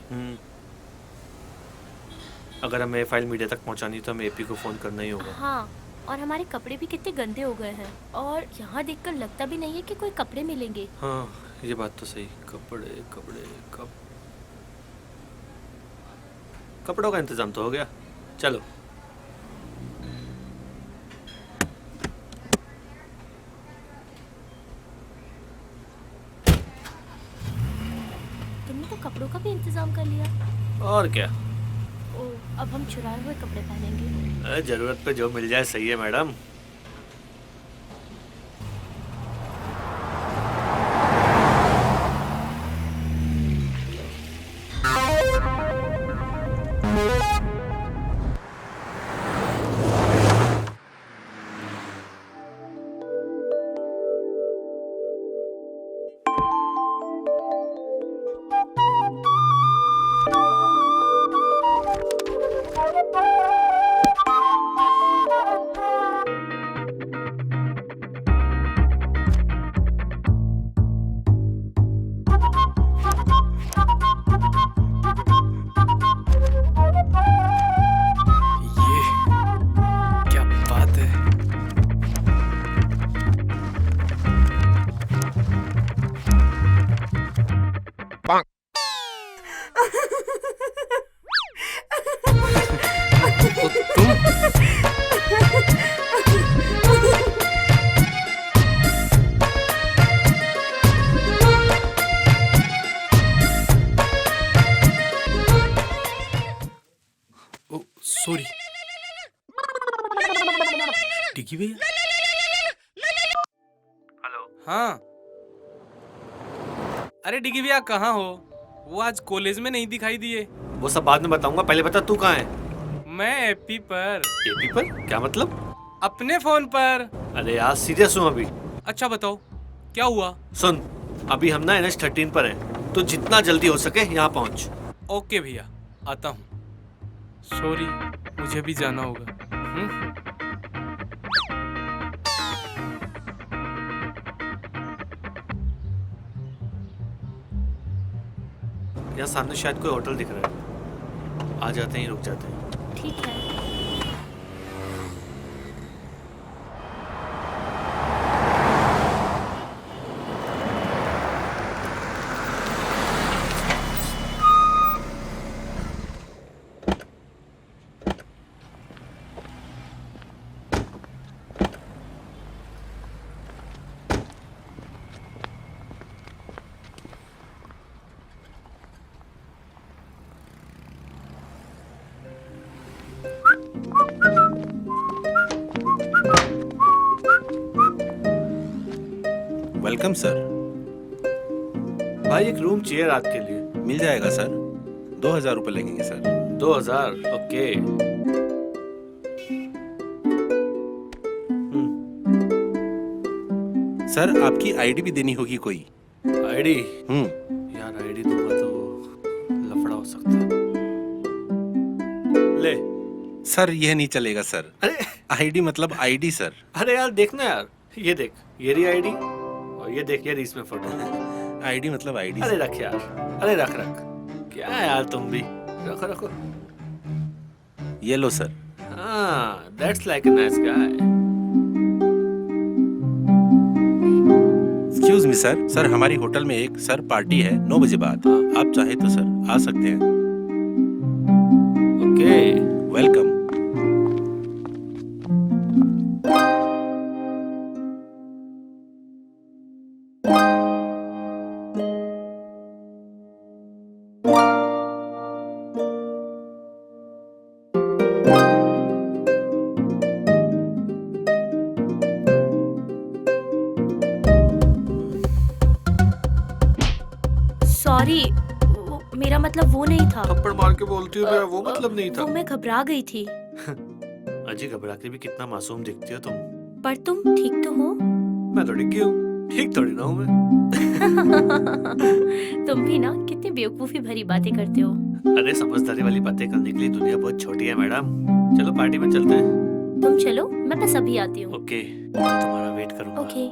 अगर हमें फाइल मीडिया तक पहुंचानी तो हमें एपी को फोन करना ही होगा। हाँ, और हमारे कपड़े भी कितने गंदे हो गए हैं और यहाँ देखकर लगता भी नहीं है कि कोई कपड़े मिलेंगे। हाँ, ये बात तो सही। कपड़े कपड़े कपड़ों का इंतजाम तो हो गया। चलो। तुमने तो कपड़ों का भी इंतजाम कर लिया। और क्या। ओ, अब हम चुराए हुए कपड़े पहनेंगे। जरूरत पे जो मिल जाए सही है मैडम। सॉरी। टिकी भैया। हेलो। हाँ, अरे डिगी भैया कहाँ हो? वो आज कॉलेज में नहीं दिखाई दिए। वो सब बाद में बताऊंगा, पहले बता तू कहाँ है? मैं एपी पर। एपी पर? क्या मतलब? अपने फोन पर। अरे यार सीरियस हूँ अभी। अच्छा बताओ क्या हुआ? सुन, अभी हम ना NH13 पर हैं, तो जितना जल्दी हो सके यहाँ पहुँच। ओके भैया, आता हूँ। सॉरी, मुझे भी जाना होगा। यहाँ सामने शायद कोई होटल दिख रहा है, आ जाते हैं, रुक जाते हैं। ठीक है। Welcome sir. भाई एक रूम चाहिए रात के लिए। मिल जाएगा सर, 2000 रुपये लगेंगे सर। 2000? ओके। सर आपकी आईडी भी देनी होगी कोई। आईडी? यार आईडी दूंगा तो लफड़ा हो सकता है। ले। सर यह नहीं चलेगा सर। अरे आईडी मतलब आईडी सर। अरे यार देखना यार, ये देख, ये रही आईडी, और ये देख, ये रही इसमें फोटो। आईडी मतलब आईडी। अरे रख यार, अरे रख रख, क्या है यार तुम भी, रखो रखो। ये लो सर। हाँ, that's like a nice guy. Excuse me sir, sir हमारी होटल में एक सर पार्टी है 9 बजे बाद। आप चाहे तो सर आ सकते हैं। Okay, welcome. सॉरी, मेरा मतलब वो नहीं था। थप्पड़ मार के बोलती हूँ, मेरा वो मतलब नहीं था। वो मैं घबरा गई थी। अजी घबरा के भी कितना मासूम दिखती हो तुम। पर तुम ठीक तो हो? मैं तो डिग्गी हूँ, ठीक थोड़ी ना हूँ मैं। तुम भी ना कितनी बेवकूफी भरी बातें करते हो। अरे समझदारी वाली बातें करने के लिए दुनिया बहुत छोटी है मैडम। चलो पार्टी में चलते हैं। तुम चलो, मैं बस अभी आती हूँ। ओके, मैं तुम्हारा वेट करूँगा। ओके।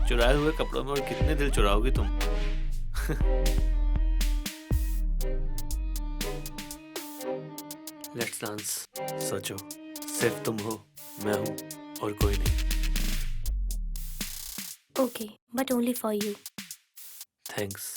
चुराए हुए कपड़ों में और कितने दिल चुराओगी तुम। Let's dance. सोचो, सिर्फ तुम हो, मैं हूँ और कोई नहीं। Okay, but only for you. Thanks.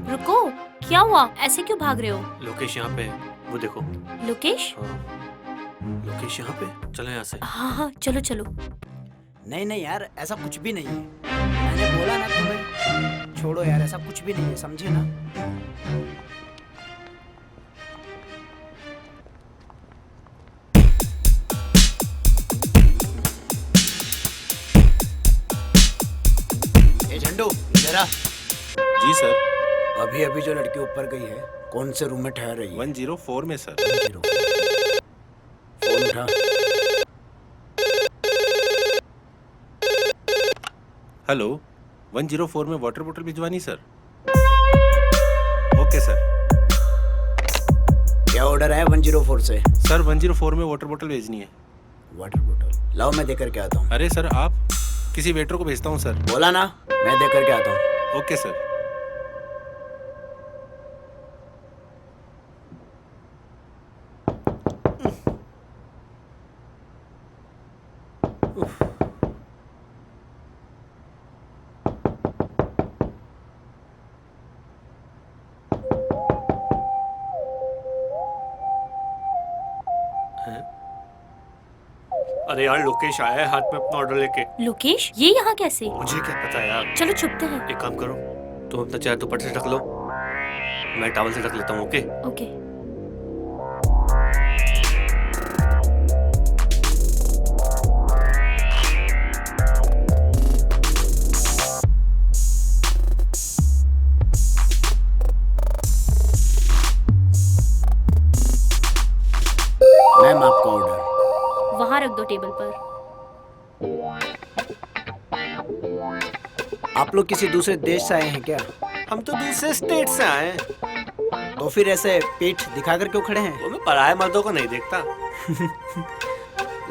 रुको, क्या हुआ? ऐसे क्यों भाग रहे हो? लोकेश यहाँ पे है। वो देखो। लोकेश? लोकेश यहाँ पे? चलो यहाँ से। हाँ हाँ चलो चलो। नहीं नहीं यार, ऐसा कुछ भी नहीं है। मैंने बोला ना तुम्हें, छोड़ो यार, ऐसा कुछ भी नहीं है, समझे ना? ए झंडू, इधर आ। जी सर। अभी अभी जो लड़की ऊपर गई है, कौन से रूम में ठहर रही है? 104 में सर। फोन उठा। हेलो, 104 में वाटर बोतल भिजवानी सर। Okay sir. क्या ऑर्डर है 104 से? सर 104 में वाटर बोतल भेजनी है। वाटर बोतल लाओ, मैं देकर के आता हूँ। अरे सर, आप किसी वेटर को भेजता हूँ सर। बोला ना, मैं देकर के आता हूँ। Okay sir. अरे यार, लोकेश आया है हाथ में अपना ऑर्डर लेके। लोकेश? ये यहाँ कैसे? मुझे क्या पता यार। चलो छुपते हैं। एक काम करो, तुम अपना चेहरा दुपट्टे से ढक लो, मैं टॉवल से ढक लेता हूँ। Okay okay. मैम, आपका ऑर्डर। वहाँ रख दो टेबल पर। आप लोग किसी दूसरे देश से आए हैं क्या? हम तो दूसरे स्टेट से आए हैं। तो फिर ऐसे पीठ दिखाकर क्यों खड़े हैं? वो मैं पराये मर्दों को नहीं देखता।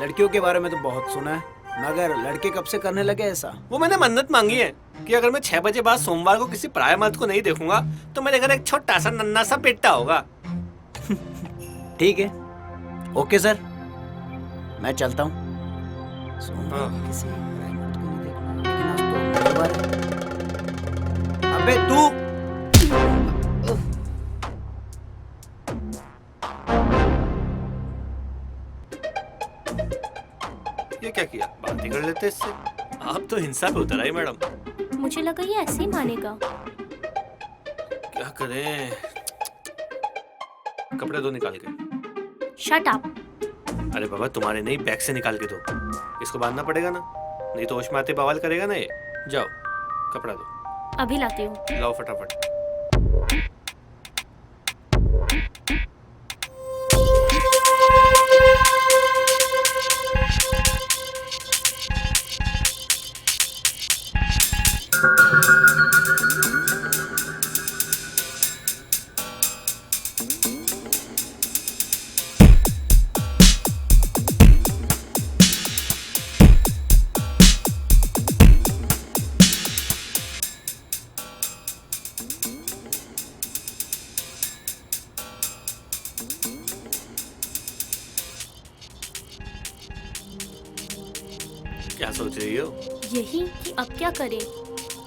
लड़कियों के बारे में तो बहुत सुना है, मगर लड़के कब से करने लगे ऐसा? वो मैंने मन्नत मांगी है कि अगर मैं 6 बजे बाद सोमवार को किसी पराये मर्द को नहीं देखूंगा तो मेरे घर एक छोटा सा नन्ना सा बेटा होगा। ठीक है, ओके सर, मैं चलता हूँ। अबे तू! ये क्या किया? बात ही कर लेते इससे। आप तो हिंसा पे उतर आई मैडम। मुझे लगा ये ऐसे ही मानेगा। क्या करें? कपड़े दो निकाल के। Shut up. अरे बाबा, तुम्हारे नहीं, बैग से निकाल के दो। इसको बांधना पड़ेगा ना, नहीं तो होश में आते बवाल करेगा ना ये। जाओ, कपड़ा दो। अभी लाती हूँ। लाओ फटाफट। क्या सोच रही हो? यही कि अब क्या करें।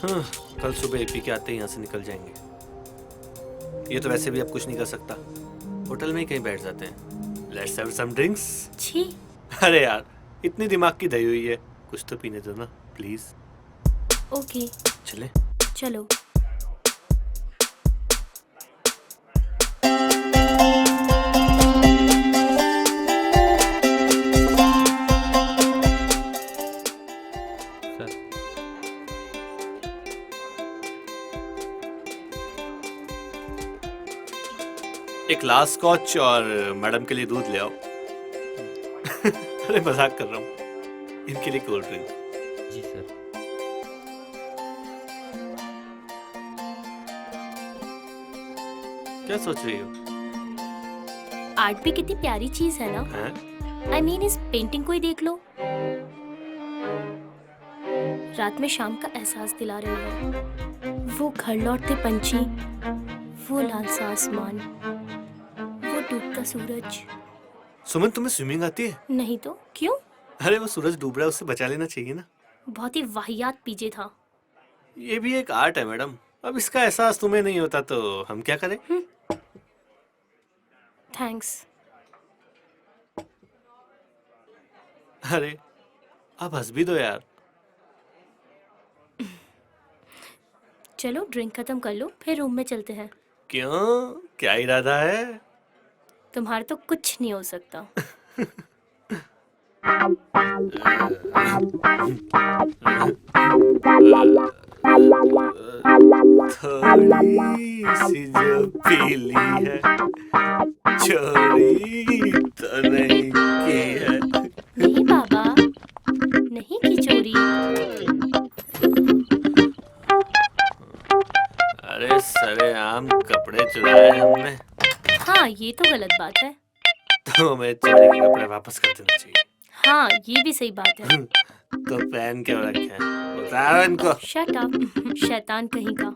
हाँ, कल सुबह एपी के आते ही यहाँ से निकल जाएंगे। ये तो वैसे भी अब कुछ नहीं कर सकता, होटल में ही कहीं बैठ जाते हैं। Let's have some drinks. छी। अरे यार, इतनी दिमाग की दही हुई है, कुछ तो पीने दो ना प्लीज। ओके चले? चलो। एक ग्लास स्कॉच और मैडम के लिए दूध ले आओ। अरे मजाक कर रहा हूँ, इनके लिए कोल्ड ड्रिंक। जी सर। क्या सोच रही हो? आर्ट भी कितनी प्यारी चीज है ना। I mean, इस पेंटिंग को ही देख लो। रात में शाम का एहसास दिला रही है। वो घर लौटते पंछी, वो लाल सा आसमान, वो डूबता सूरज। सुमन, तुम्हें स्विमिंग आती है? नहीं तो क्यों? अरे वो सूरज डूब रहा है, उससे बचा लेना चाहिए ना। बहुत ही वाहियात पीजे था। ये भी एक आर्ट है मैडम। अब इसका एहसास तुम्हें नहीं होता तो हम क्या करें? थैंक्स। अरे आप हंस भी दो यार। चलो ड्रिंक खत्म कर लो, फिर रूम में चलते हैं। क्यों, क्या इरादा है? तुम्हारा तो कुछ नहीं हो सकता। थोड़ी सी जो पीली है, चोरी तो नहीं की है। नहीं बाबा, नहीं की चोरी। अरे सरेआम कपड़े चुराए हमने, हाँ ये तो गलत बात है। तो हमें चोरी के कपड़े वापस कर देना चाहिए। हाँ ये भी सही बात है। तो पहन क्यों रखे हैं? उतारो इनको। शट अप, शैतान कहीं का।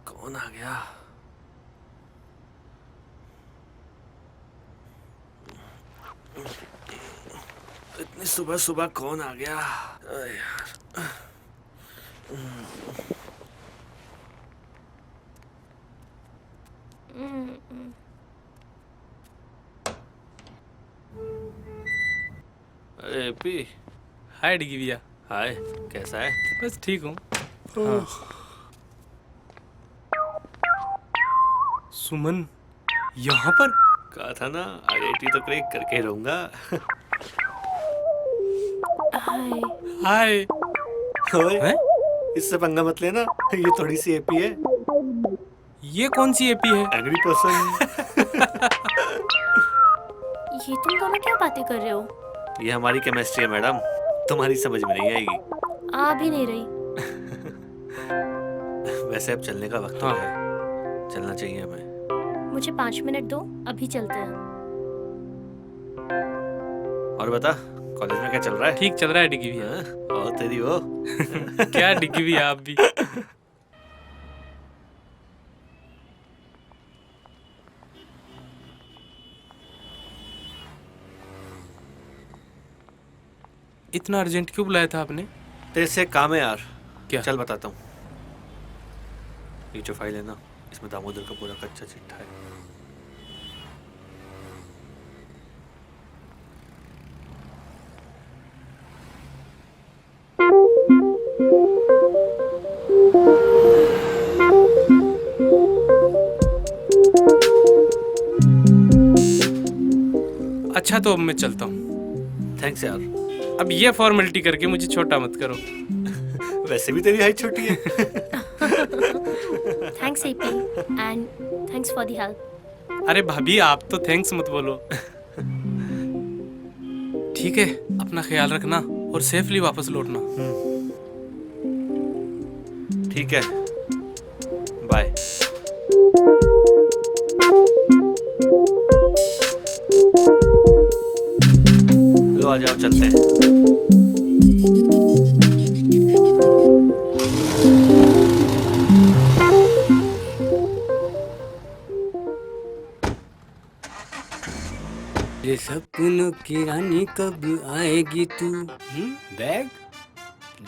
कौन आ गया? इतनी सुबह सुबह कौन आ गया? यार अरे एपी। हाय डिगी भैया। हाय, कैसा है? बस ठीक हूँ। सुमन यहाँ पर? कहा था ना, आईआईटी तो क्रैक करके रहूंगा। हाय। ओए, इससे पंगा मत लेना, ये थोड़ी सी एपी है। ये कौन सी एपी है? Angry person. ये तुम दोनों क्या बातें कर रहे हो? ये हमारी केमिस्ट्री है मैडम, तुम्हारी समझ में नहीं आएगी। आ भी नहीं रही। वैसे अब चलने का वक्त हो गया है, चलना चाहिए हमें। मुझे 5 मिनट दो, अभी चलते हैं। और बता, कॉलेज में क्या चल रहा है? ठीक चल रहा है डिगी भैया। और तेरी वो क्या डिगी भैया आप भी। इतना अर्जेंट क्यों बुलाया था आपने? तेरे से काम है यार। क्या? चल बताता हूँ। ये जो फाइल है ना, इसमें दामोदर का पूरा कच्चा चिट्ठा है। अच्छा तो अब मैं चलता हूँ। थैंक्स यार। अब ये फॉर्मेलिटी करके मुझे छोटा मत करो। वैसे भी तेरी हाइट छोटी है। Thanks AP and thanks for the help. अरे भाभी आप तो थैंक्स मत बोलो। ठीक है, अपना ख्याल रखना और सेफली वापस लौटना। ठीक है, बाय। लो आ जाओ, चलते हैं। ये सपनों की रानी कब आएगी तू? बैग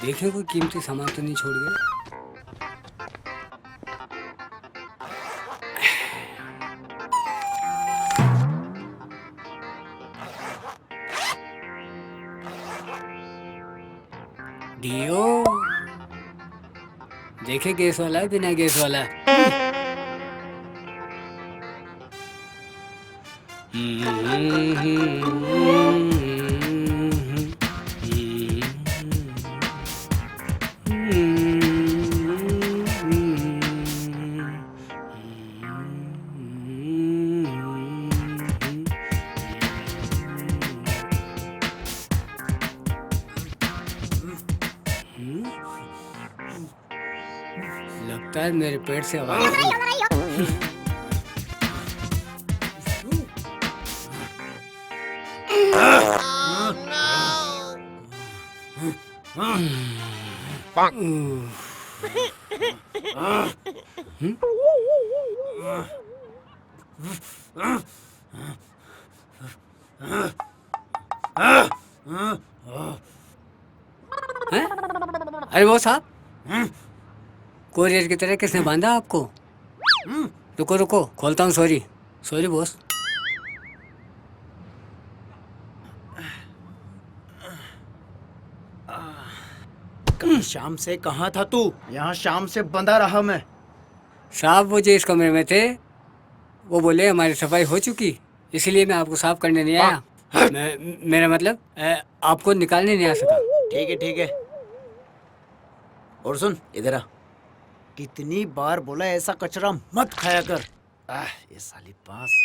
देखे कोई कीमती सामान तो नहीं छोड़ गया? डियो देखे गैस वाला है बिना गैस वाला? लगता है मेरे पेट से आवाज आ रही है। अरे वो साहब, कोरियर की तरह किसने बांधा आपको? रुको रुको, खोलता हूँ। Sorry sorry boss. कल शाम से कहाँ था तू? यहाँ शाम से बंधा रहा मैं। साहब वो जो इस कमरे में थे वो बोले हमारी सफाई हो चुकी, इसलिए मैं आपको साफ करने नहीं आया। मेरा मतलब आपको निकालने नहीं आ सका। ठीक है ठीक है। और सुन इधर आ, कितनी बार बोला ऐसा कचरा मत खाया कर। ये साली बांस।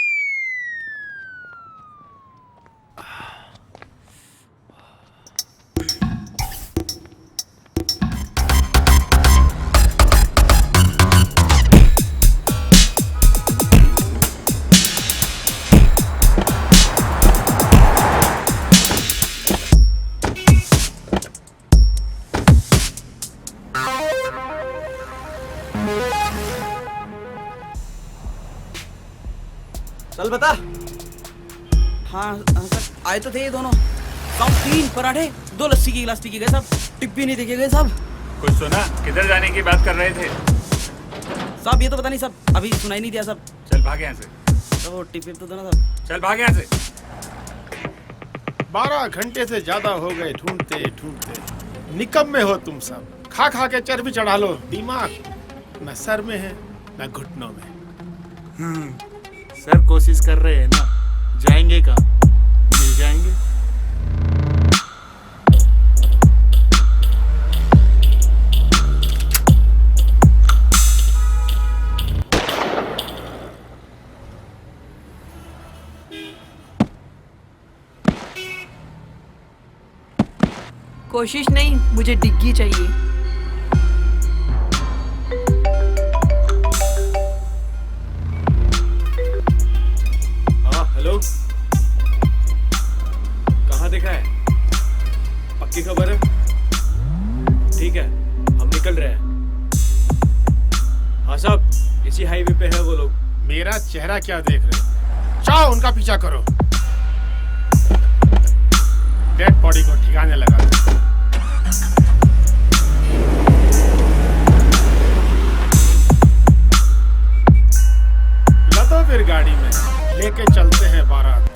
चल बता। हाँ सर, आए तो थे ये दोनों। साहब 3 पराठे, 2 लस्सी की गिलास पी के गए साहब। टिप भी नहीं देखे गए साहब। कुछ सुना? किधर जाने की बात कर रहे थे? साहब ये तो पता नहीं साहब, अभी सुनाई नहीं दिया साहब। चल भाग यहाँ से। तो टिप तो दो ना साहब। चल भाग यहाँ से। 12 घंटे से ज्यादा हो गए ढूंढते ढूंढते। निकम्मे हो तुम सब। खा खा के चर्बी चढ़ा लो। दिमाग न सर में है न घुटनों में। सर कोशिश कर रहे हैं ना, जाएंगे कहाँ? मिल जाएंगे। कोशिश नहीं, मुझे डिग्गी चाहिए। हेलो, कहाँ देखा है? पक्की खबर है? ठीक है, हम निकल रहे हैं। हाँ साहब, इसी हाईवे पे है वो लोग। मेरा चेहरा क्या देख रहे? जाओ उनका पीछा करो। डेड बॉडी को ठिकाने लगा दो। लदो फिर गाड़ी में, लेके चलते हैं बारात।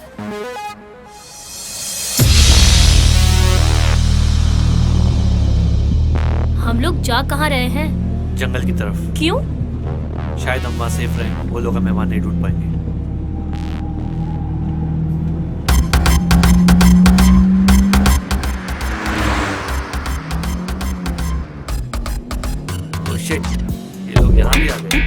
हम लोग जा कहाँ रहे हैं? जंगल की तरफ। क्यों? शायद हम वहाँ सेफ रहें, वो लोग हमें वहाँ नहीं ढूंढ पाएंगे। ओह शिट, ये लोग यहाँ भी आ गए।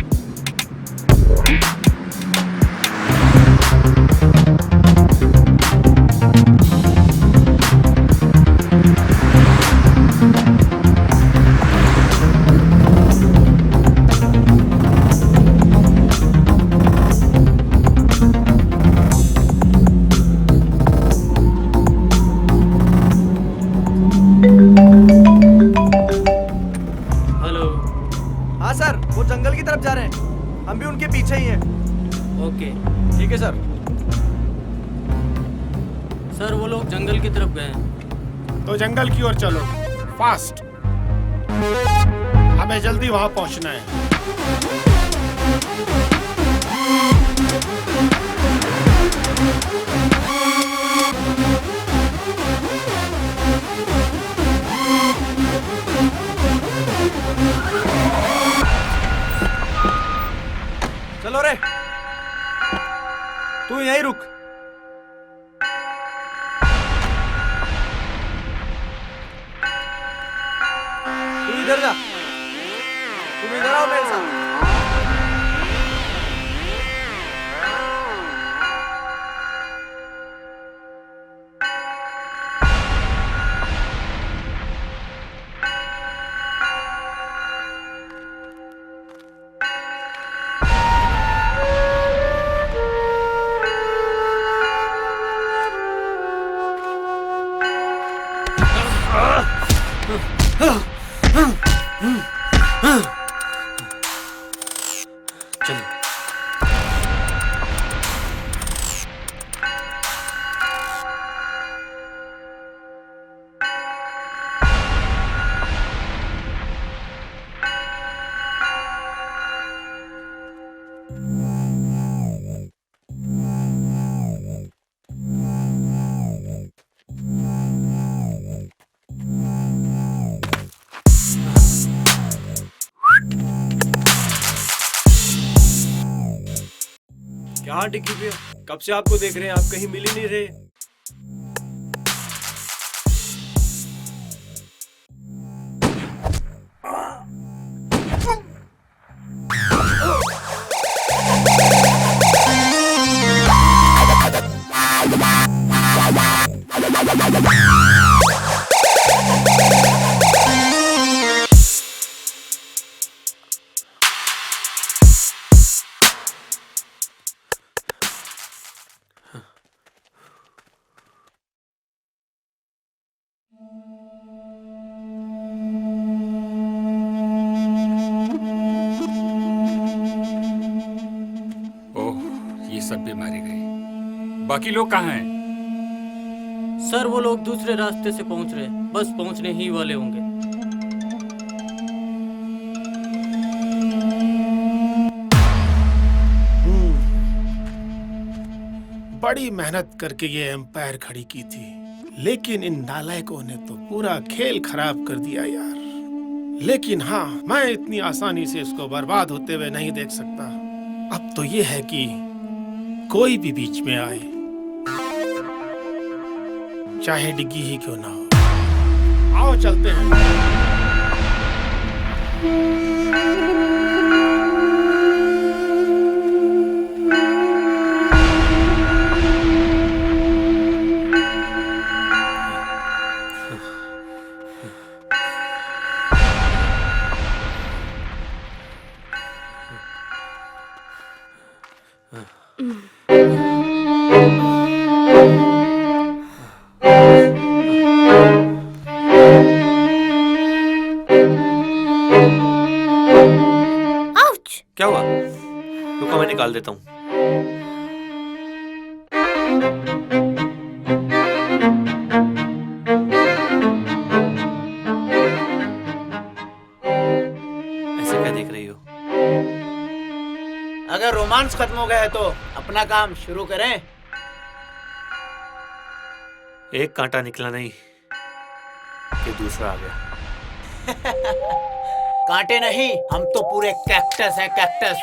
हाँ सर, वो जंगल की तरफ जा रहे हैं। हम भी उनके पीछे ही हैं। ओके, ठीक है सर। सर वो लोग जंगल की तरफ गए हैं। तो जंगल की ओर चलो, फास्ट। हमें जल्दी वहां पहुंचना है। चलो रे, तू यहीं रुक। तू इधर जा। तुम इधर आओ मेरे साथ। यहाँ डिग्गी पे कब से आपको देख रहे हैं, आप कहीं मिल ही नहीं रहे। सब भी मारे गए। बाकी लोग कहाँ हैं? सर वो लोग दूसरे रास्ते से पहुंच रहे, बस पहुंचने ही वाले होंगे। बड़ी मेहनत करके ये एम्पायर खड़ी की थी, लेकिन इन नालायकों ने तो पूरा खेल खराब कर दिया यार। लेकिन हाँ, मैं इतनी आसानी से इसको बर्बाद होते हुए नहीं देख सकता। अब तो ये है कि कोई भी बीच में आए, चाहे डिग्गी ही क्यों ना हो। आओ चलते हैं। क्या हुआ? रुको मैं निकाल देता हूँ। ऐसे क्या देख रही हो? अगर रोमांस खत्म हो गया है तो अपना काम शुरू करें। एक कांटा निकला नहीं कि दूसरा आ गया। कांटे नहीं, हम तो पूरे कैक्टस है, कैक्टस।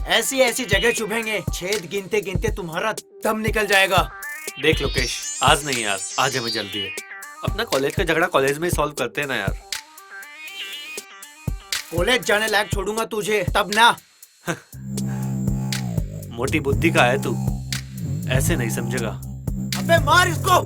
ऐसी ऐसी जगह चुभेंगे, छेद गिनते गिनते तुम्हारा दम निकल जाएगा। देख लोकेश, आज नहीं यार, आज हमें जल्दी है। अपना कॉलेज का झगड़ा कॉलेज में ही सॉल्व करते हैं ना यार। कॉलेज जाने लायक छोड़ूंगा तुझे तब ना। मोटी बुद्धि का है तू, ऐसे नहीं समझेगा। अबे मार इसको।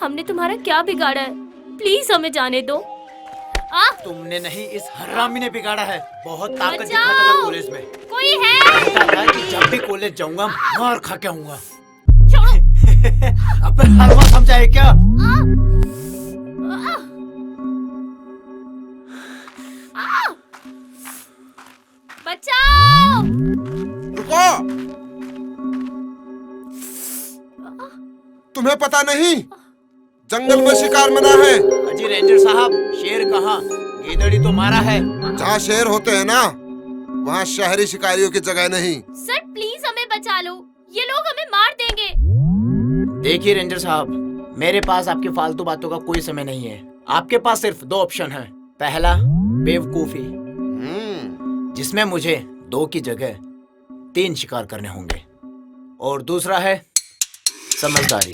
हमने तुम्हारा क्या बिगाड़ा है? प्लीज हमें जाने दो। तुमने नहीं, इस हरामी ने बिगाड़ा है। बहुत ताकत दिखाता था कॉलेज में। कोई है? कहता था कि जब भी कॉलेज जाऊंगा मार खा के आऊंगा। अब हलवा समझा है क्या? बचाओ! रुको! तुम्हें पता नहीं जंगल में शिकार मना है। अजी रेंजर साहब, शेर कहाँ? गीदड़ी तो मारा है। जहाँ शेर होते हैं ना, वहाँ शहरी शिकारियों की जगह नहीं। सर प्लीज हमें बचा लो, ये लोग हमें मार देंगे। देखिए रेंजर साहब, मेरे पास आपकी फालतू बातों का कोई समय नहीं है। आपके पास सिर्फ 2 ऑप्शन हैं। पहला बेवकूफी, जिसमें मुझे 2 की जगह 3 शिकार करने होंगे, और दूसरा है समझदारी।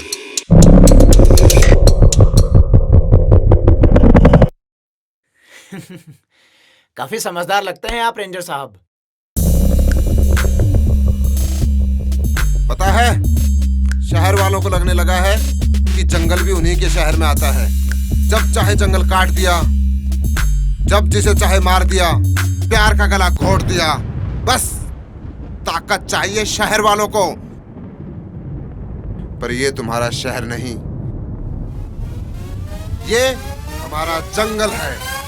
काफी समझदार लगते हैं आप रेंजर साहब। पता है, शहर वालों को लगने लगा है कि जंगल भी उन्हीं के शहर में आता है। जब चाहे जंगल काट दिया, जब जिसे चाहे मार दिया, प्यार का गला घोट दिया। बस ताकत चाहिए शहर वालों को। पर ये तुम्हारा शहर नहीं, ये हमारा जंगल है।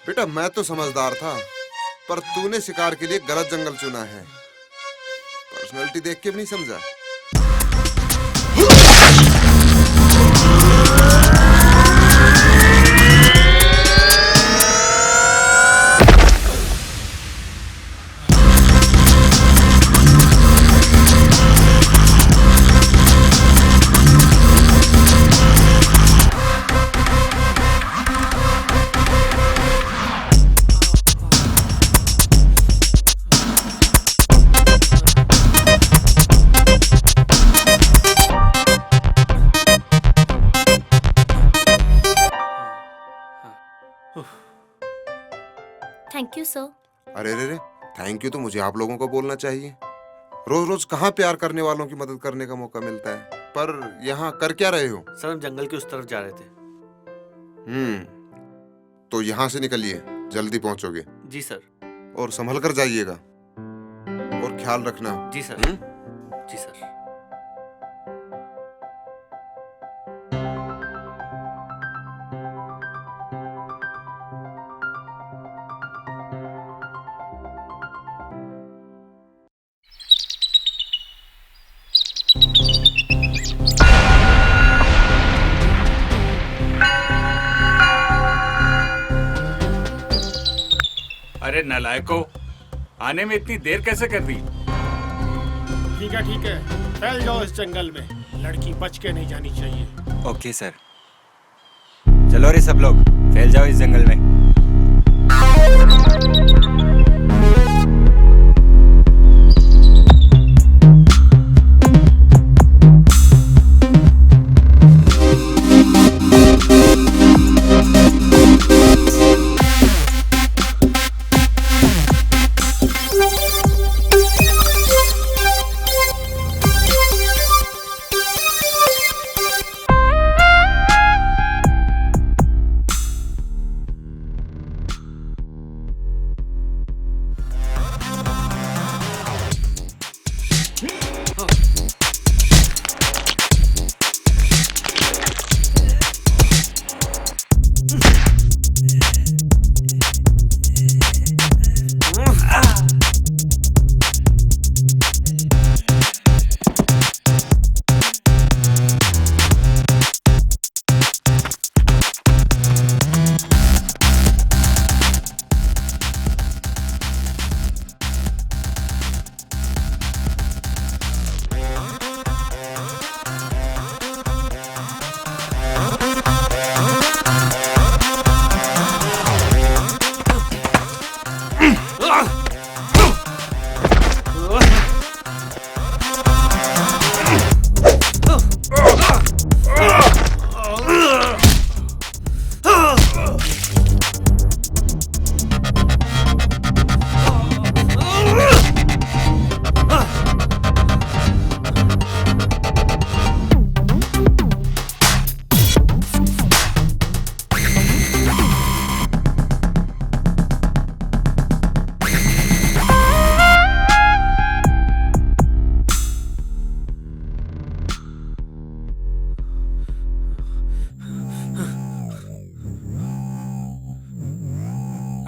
बेटा मैं तो समझदार था, पर तूने शिकार के लिए गलत जंगल चुना है। पर्सनालिटी देख के भी नहीं समझा। Thank you sir. अरे रे रे, थैंक यू तो मुझे आप लोगों को बोलना चाहिए। रोज रोज कहाँ प्यार करने वालों की मदद करने का मौका मिलता है। पर यहाँ कर क्या रहे हो? सर हम जंगल के उस तरफ जा रहे थे। तो यहाँ से निकलिए, जल्दी पहुँचोगे। जी सर। और संभल कर जाइएगा, और ख्याल रखना। जी सर। जी सर। अरे नालायको, आने में इतनी देर कैसे कर दी? ठीक है, फैल जाओ इस जंगल में। लड़की बच के नहीं जानी चाहिए। Okay sir. चलो रे सब लोग, फैल जाओ इस जंगल में।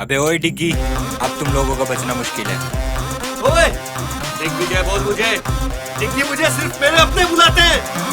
अबे ओए डिग्गी, अब तुम लोगों का बचना मुश्किल है। ओए, दिग्विजय बोल मुझे। डिग्गी मुझे सिर्फ मेरे अपने बुलाते हैं।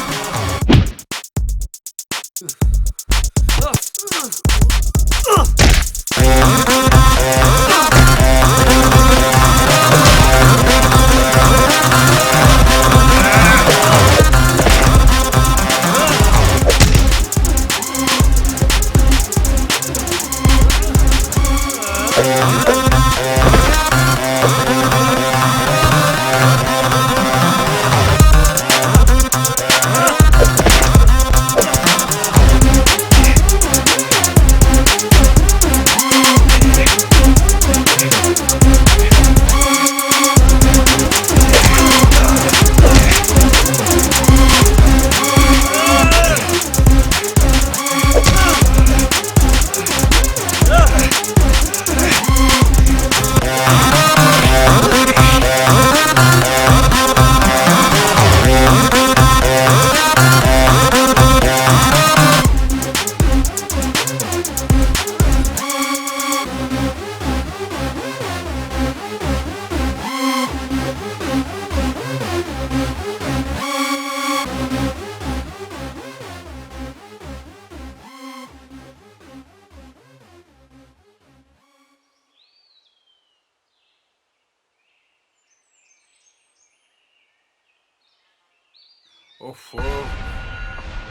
ओफो,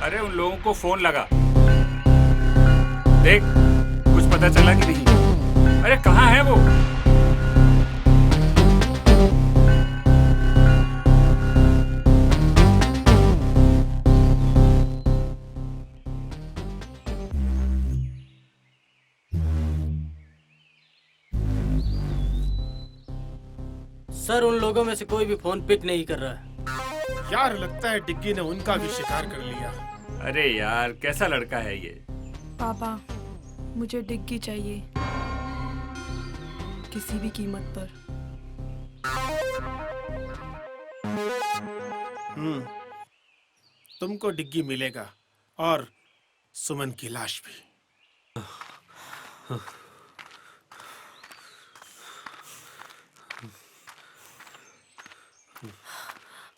अरे उन लोगों को फोन लगा, देख कुछ पता चला कि नहीं? अरे कहाँ है वो? सर उन लोगों में से कोई भी फोन पिक नहीं कर रहा है। यार लगता है डिग्गी ने उनका भी शिकार कर लिया। अरे यार कैसा लड़का है ये। पापा, मुझे डिग्गी चाहिए, किसी भी कीमत पर। तुमको डिग्गी मिलेगा और सुमन की लाश भी।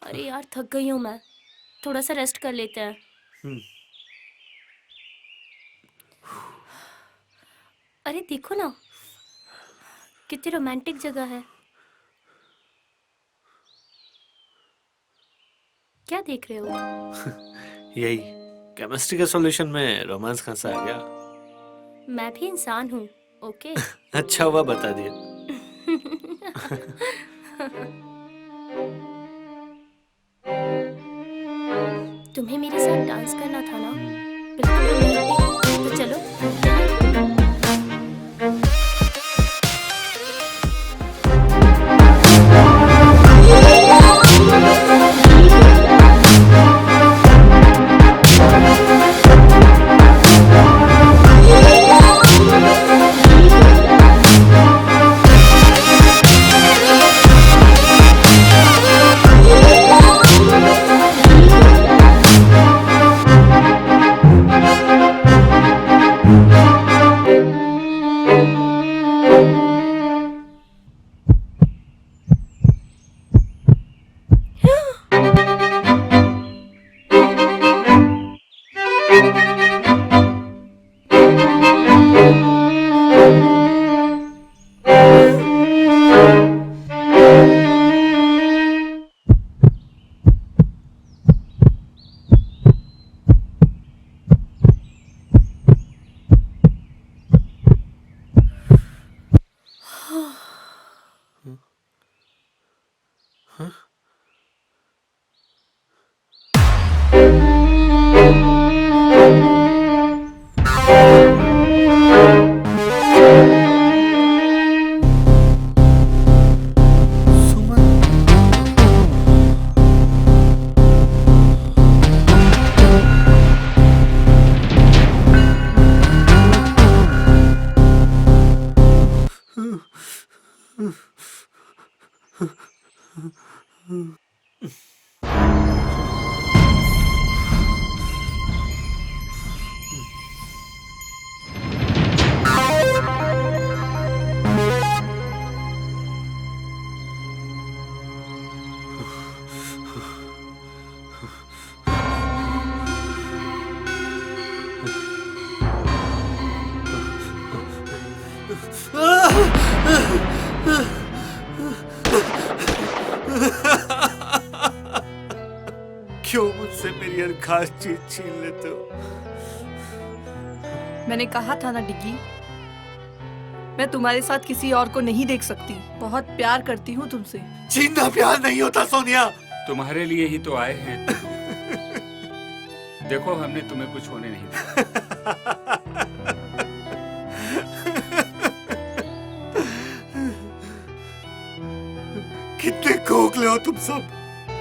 अरे यार थक गई हूँ मैं, थोड़ा सा रेस्ट कर लेते हैं। अरे देखो ना, कितनी रोमांटिक जगह है। क्या देख रहे हो? यही केमिस्ट्री के सॉल्यूशन में रोमांस कहाँ से आ गया? मैं भी इंसान हूँ, ओके? अच्छा हुआ बता दिया। तुम्हें मेरे साथ डांस करना था ना? बिल्कुल। तो चलो। क्यों मुझसे मेरी हर खास चीज छीन लेते हो? मैंने कहा था ना डिग्गी, मैं तुम्हारे साथ किसी और को नहीं देख सकती। बहुत प्यार करती हूँ तुमसे। छीनना प्यार नहीं होता सोनिया। तुम्हारे लिए ही तो आए हैं। देखो हमने तुम्हें कुछ होने नहीं दिया। कितने खोखले हो तुम सब।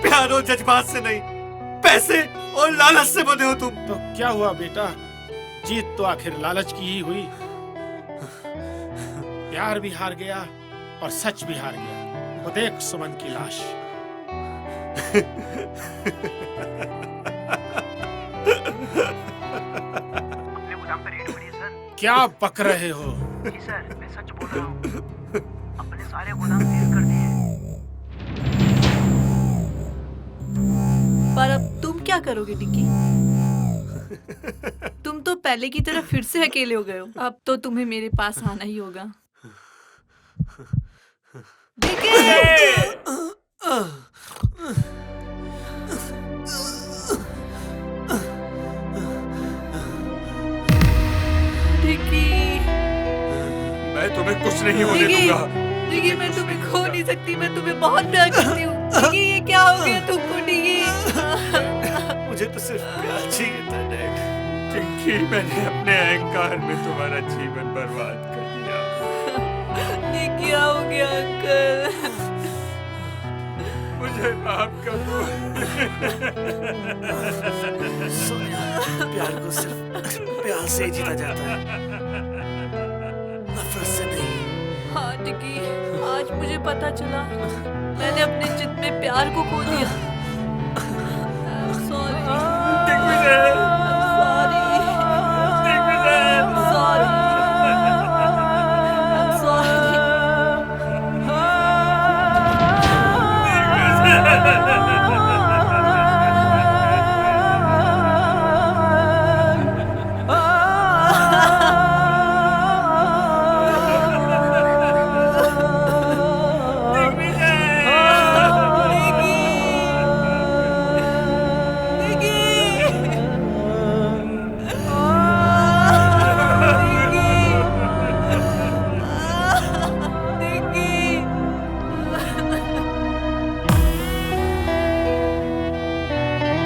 प्यार और जज्बात से नहीं, पैसे और लालच से बने हो तुम। तो क्या हुआ बेटा, जीत तो आखिर लालच की ही हुई। प्यार भी हार गया और सच भी हार गया। वो देख सुमन की लाश। क्या बक रहे हो? जी सर, मैं सच बोल रहा हूँ। अपने सारे गोदाम सील कर दिए। पर अब तुम क्या करोगे डिग्गी? तुम तो पहले की तरह फिर से अकेले हो गए हो। अब तो तुम्हें मेरे पास आना ही होगा। डिग्गी, मैं तुम्हें कुछ नहीं होने दूंगा। डिग्गी, मैं तुम्हें खो नहीं सकती। मैं तुम्हें बहुत प्यार करती हूँ। डिग्गी, ये क्या हो गया तुमको डिग्गी? मुझे तो सिर्फ प्यार चाहिए था डैड। चिंकी, मैंने अपने अहंकार में तुम्हारा जीवन बर्बाद कर दिया। ये क्या हो गया अंकल? मुझे माफ कर दो। सोनिया, प्यार को सिर्फ प्यार से ही जीता जाता है, नफरत से नहीं। हाँ डिग्गी, आज मुझे पता चला मैंने अपने जिद में प्यार को खो दिया।